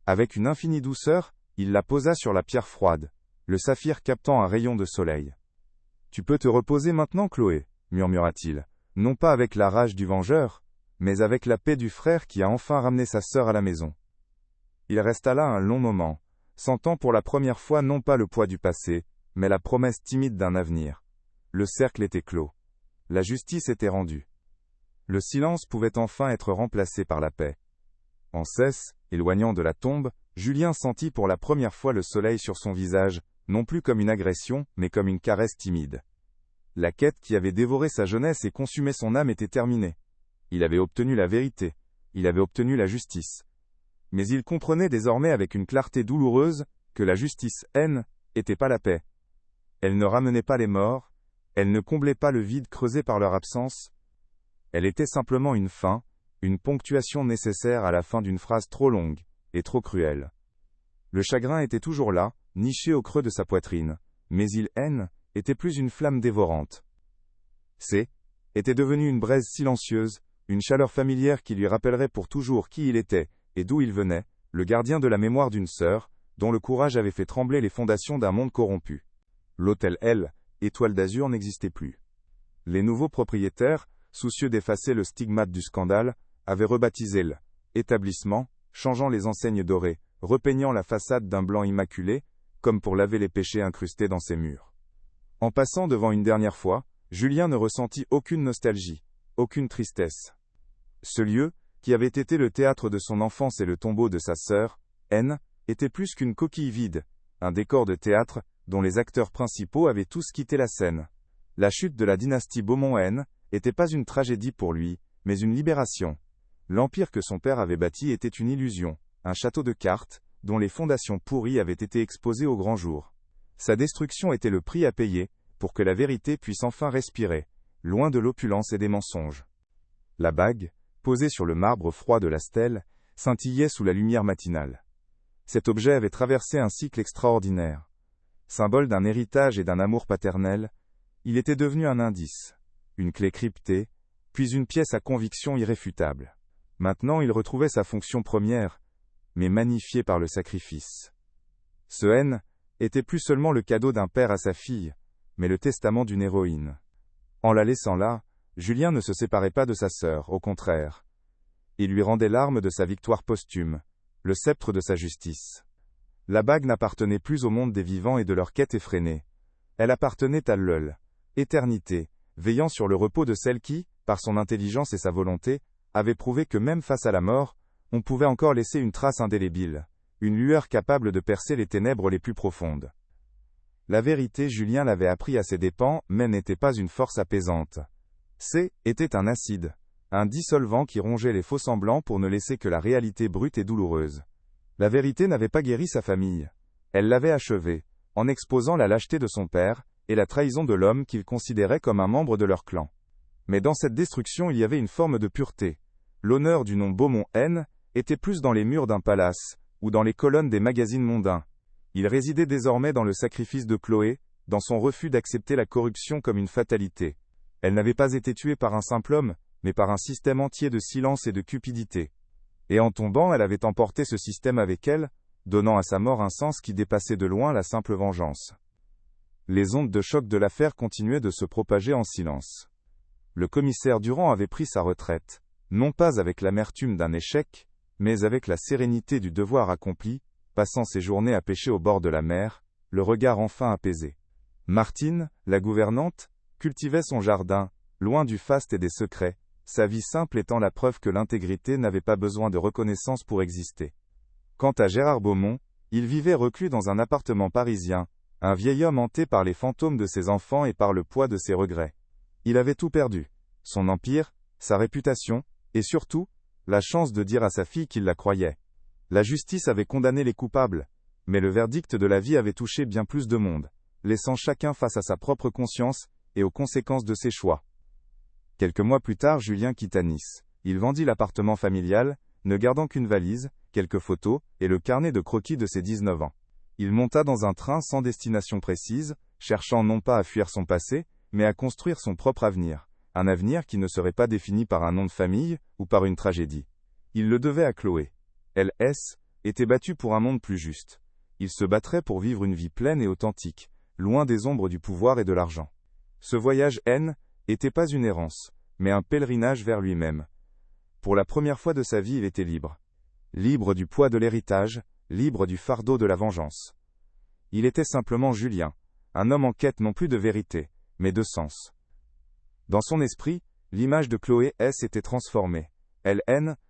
Avec une infinie douceur, il la posa sur la pierre froide, le saphir captant un rayon de soleil. « Tu peux te reposer maintenant, Chloé, » murmura-t-il, non pas avec la rage du vengeur, mais avec la paix du frère qui a enfin ramené sa sœur à la maison. Il resta là un long moment, sentant pour la première fois non pas le poids du passé, mais la promesse timide d'un avenir. Le cercle était clos. La justice était rendue. Le silence pouvait enfin être remplacé par la paix. En cesse, éloignant de la tombe, Julien sentit pour la première fois le soleil sur son visage, non plus comme une agression, mais comme une caresse timide. La quête qui avait dévoré sa jeunesse et consumé son âme était terminée. Il avait obtenu la vérité. Il avait obtenu la justice. Mais il comprenait désormais avec une clarté douloureuse, que la justice n'était pas la paix. Elle ne ramenait pas les morts, elle ne comblait pas le vide creusé par leur absence. Elle était simplement une fin, une ponctuation nécessaire à la fin d'une phrase trop longue, et trop cruelle. Le chagrin était toujours là, niché au creux de sa poitrine, mais il était plus une flamme dévorante. Était devenu une braise silencieuse, une chaleur familière qui lui rappellerait pour toujours qui il était, et d'où il venait, le gardien de la mémoire d'une sœur, dont le courage avait fait trembler les fondations d'un monde corrompu. L'hôtel Étoile d'Azur n'existait plus. Les nouveaux propriétaires, soucieux d'effacer le stigmate du scandale, avaient rebaptisé l'établissement, changeant les enseignes dorées, repeignant la façade d'un blanc immaculé, comme pour laver les péchés incrustés dans ses murs. En passant devant une dernière fois, Julien ne ressentit aucune nostalgie, aucune tristesse. Ce lieu, qui avait été le théâtre de son enfance et le tombeau de sa sœur, était plus qu'une coquille vide, un décor de théâtre, dont les acteurs principaux avaient tous quitté la scène. La chute de la dynastie Beaumont n'était pas une tragédie pour lui, mais une libération. L'empire que son père avait bâti était une illusion, un château de cartes, dont les fondations pourries avaient été exposées au grand jour. Sa destruction était le prix à payer, pour que la vérité puisse enfin respirer, loin de l'opulence et des mensonges. La bague, posée sur le marbre froid de la stèle, scintillait sous la lumière matinale. Cet objet avait traversé un cycle extraordinaire. Symbole d'un héritage et d'un amour paternel, il était devenu un indice, une clé cryptée, puis une pièce à conviction irréfutable. Maintenant il retrouvait sa fonction première, mais magnifiée par le sacrifice. Ce était plus seulement le cadeau d'un père à sa fille, mais le testament d'une héroïne. En la laissant là, Julien ne se séparait pas de sa sœur, au contraire. Il lui rendait l'arme de sa victoire posthume, le sceptre de sa justice. La bague n'appartenait plus au monde des vivants et de leur quête effrénée. Elle appartenait à l'Eul, éternité, veillant sur le repos de celle qui, par son intelligence et sa volonté, avait prouvé que même face à la mort, on pouvait encore laisser une trace indélébile, une lueur capable de percer les ténèbres les plus profondes. La vérité, Julien l'avait appris à ses dépens, mais n'était pas une force apaisante. Était un acide, un dissolvant qui rongeait les faux-semblants pour ne laisser que la réalité brute et douloureuse. La vérité n'avait pas guéri sa famille. Elle l'avait achevée, en exposant la lâcheté de son père, et la trahison de l'homme qu'il considérait comme un membre de leur clan. Mais dans cette destruction il y avait une forme de pureté. L'honneur du nom Beaumont-N était plus dans les murs d'un palace, ou dans les colonnes des magazines mondains. Il résidait désormais dans le sacrifice de Chloé, dans son refus d'accepter la corruption comme une fatalité. Elle n'avait pas été tuée par un simple homme, mais par un système entier de silence et de cupidité. Et en tombant, elle avait emporté ce système avec elle, donnant à sa mort un sens qui dépassait de loin la simple vengeance. Les ondes de choc de l'affaire continuaient de se propager en silence. Le commissaire Durand avait pris sa retraite, non pas avec l'amertume d'un échec, mais avec la sérénité du devoir accompli, passant ses journées à pêcher au bord de la mer, le regard enfin apaisé. Martine, la gouvernante, cultivait son jardin, loin du faste et des secrets, sa vie simple étant la preuve que l'intégrité n'avait pas besoin de reconnaissance pour exister. Quant à Gérard Beaumont, il vivait reclus dans un appartement parisien, un vieil homme hanté par les fantômes de ses enfants et par le poids de ses regrets. Il avait tout perdu, son empire, sa réputation, et surtout, la chance de dire à sa fille qu'il la croyait. La justice avait condamné les coupables, mais le verdict de la vie avait touché bien plus de monde, laissant chacun face à sa propre conscience, et aux conséquences de ses choix. Quelques mois plus tard, Julien quitta Nice. Il vendit l'appartement familial, ne gardant qu'une valise, quelques photos, et le carnet de croquis de ses 19 ans. Il monta dans un train sans destination précise, cherchant non pas à fuir son passé, mais à construire son propre avenir. Un avenir qui ne serait pas défini par un nom de famille, ou par une tragédie. Il le devait à Chloé. Elle était battue pour un monde plus juste. Il se battrait pour vivre une vie pleine et authentique, loin des ombres du pouvoir et de l'argent. Ce voyage n'était pas une errance, mais un pèlerinage vers lui-même. Pour la première fois de sa vie, il était libre. Libre du poids de l'héritage, libre du fardeau de la vengeance. Il était simplement Julien, un homme en quête non plus de vérité, mais de sens. Dans son esprit, l'image de Chloé était transformée. Elle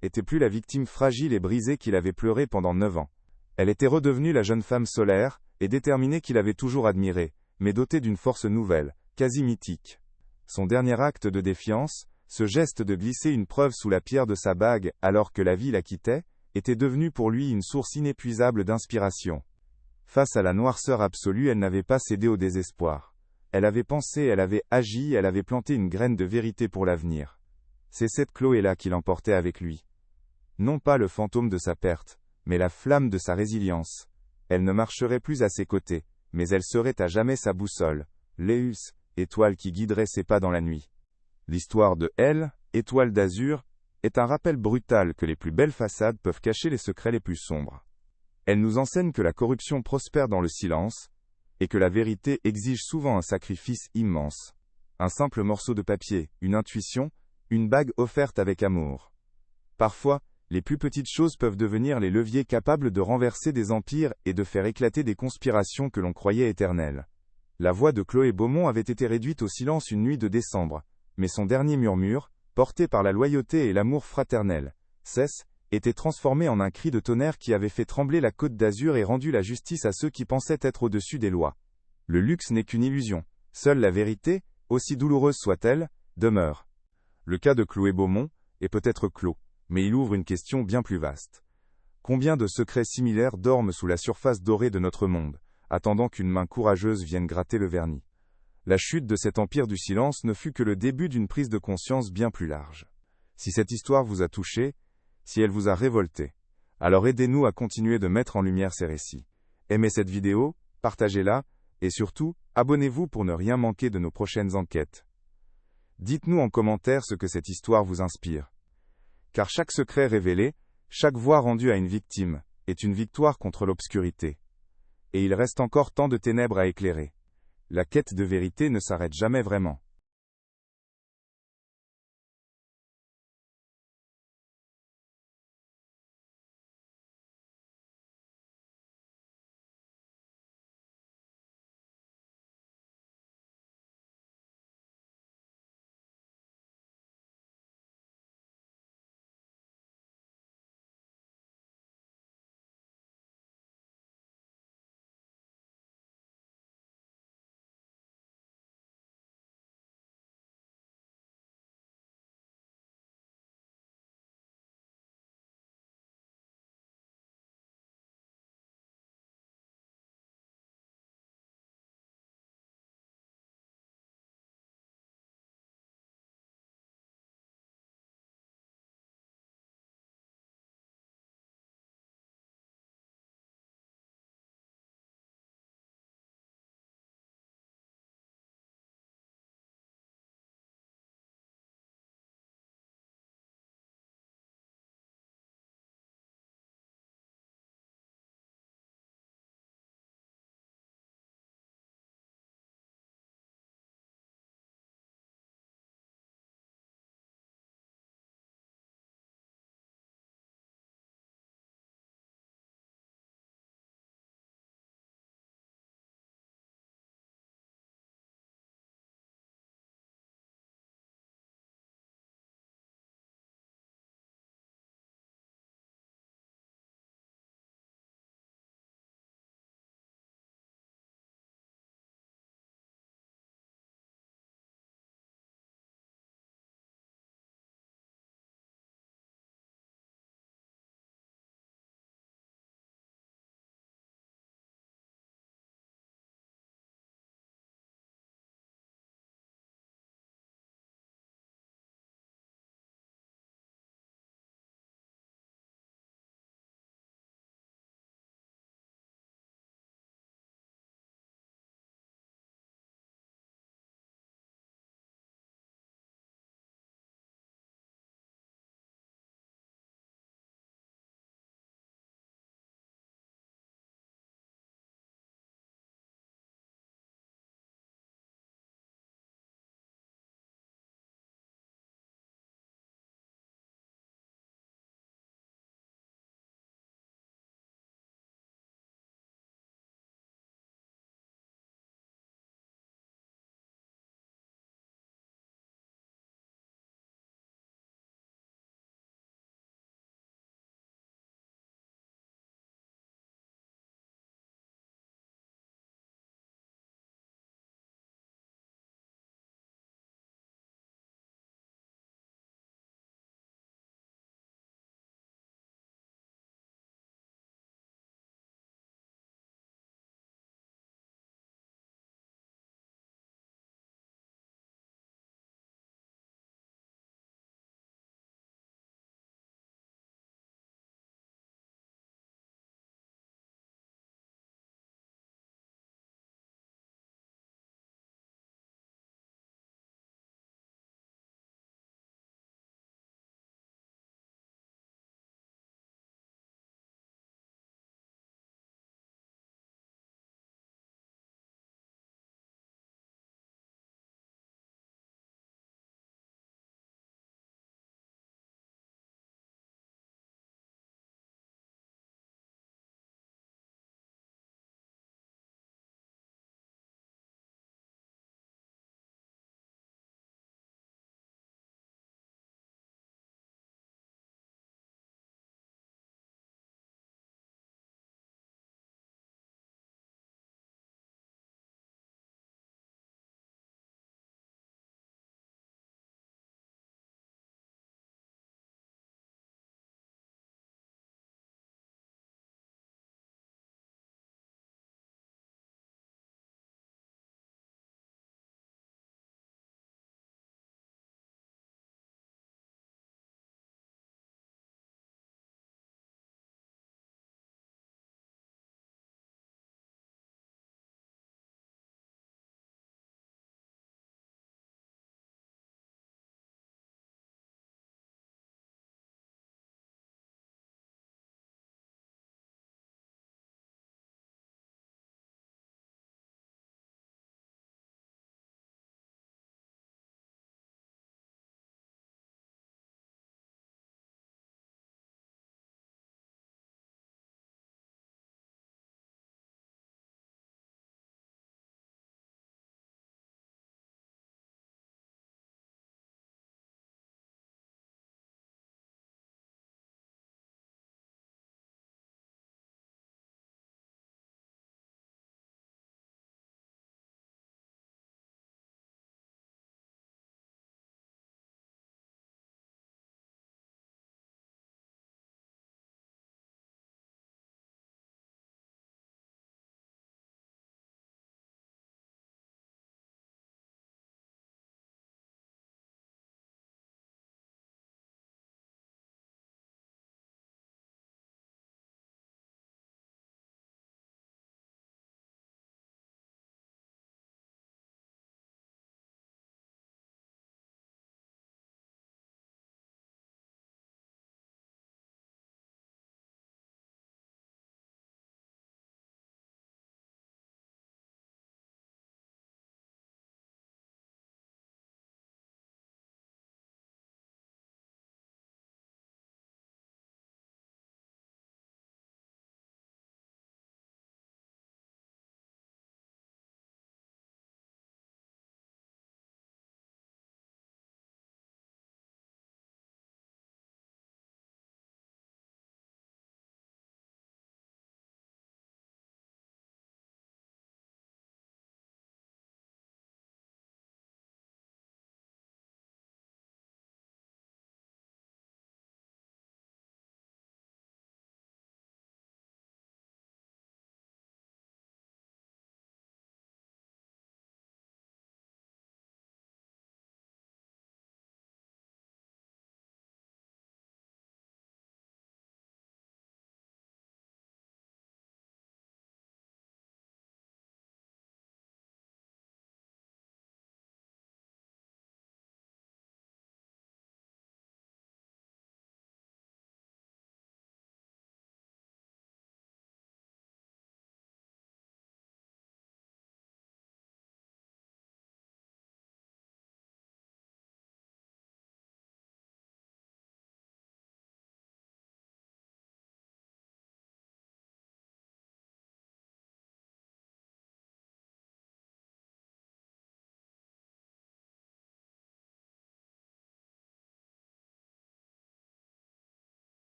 était plus la victime fragile et brisée qu'il avait pleurée pendant 9 ans. Elle était redevenue la jeune femme solaire, et déterminée qu'il avait toujours admirée, mais dotée d'une force nouvelle, quasi mythique. Son dernier acte de défiance, ce geste de glisser une preuve sous la pierre de sa bague alors que la vie la quittait, était devenu pour lui une source inépuisable d'inspiration. Face à la noirceur absolue, elle n'avait pas cédé au désespoir. Elle avait pensé, elle avait agi, elle avait planté une graine de vérité pour l'avenir. C'est cette Chloé-là qui l'emportait avec lui. Non pas le fantôme de sa perte, mais la flamme de sa résilience. Elle ne marcherait plus à ses côtés, mais elle serait à jamais sa boussole, l'Eus, étoile qui guiderait ses pas dans la nuit. L'histoire de elle, étoile d'azur, est un rappel brutal que les plus belles façades peuvent cacher les secrets les plus sombres. Elle nous enseigne que la corruption prospère dans le silence, et que la vérité exige souvent un sacrifice immense. Un simple morceau de papier, une intuition, une bague offerte avec amour. Parfois, les plus petites choses peuvent devenir les leviers capables de renverser des empires et de faire éclater des conspirations que l'on croyait éternelles. La voix de Chloé Beaumont avait été réduite au silence une nuit de décembre, mais son dernier murmure, porté par la loyauté et l'amour fraternel, était transformé en un cri de tonnerre qui avait fait trembler la Côte d'Azur et rendu la justice à ceux qui pensaient être au-dessus des lois. Le luxe n'est qu'une illusion. Seule la vérité, aussi douloureuse soit-elle, demeure. Le cas de Chloé Beaumont est peut-être clos, mais il ouvre une question bien plus vaste. Combien de secrets similaires dorment sous la surface dorée de notre monde, attendant qu'une main courageuse vienne gratter le vernis? La chute de cet empire du silence ne fut que le début d'une prise de conscience bien plus large. Si cette histoire vous a touché, si elle vous a révolté, alors aidez-nous à continuer de mettre en lumière ces récits. Aimez cette vidéo, partagez-la, et surtout, abonnez-vous pour ne rien manquer de nos prochaines enquêtes. Dites-nous en commentaire ce que cette histoire vous inspire. Car chaque secret révélé, chaque voix rendue à une victime, est une victoire contre l'obscurité. Et il reste encore tant de ténèbres à éclairer. La quête de vérité ne s'arrête jamais vraiment.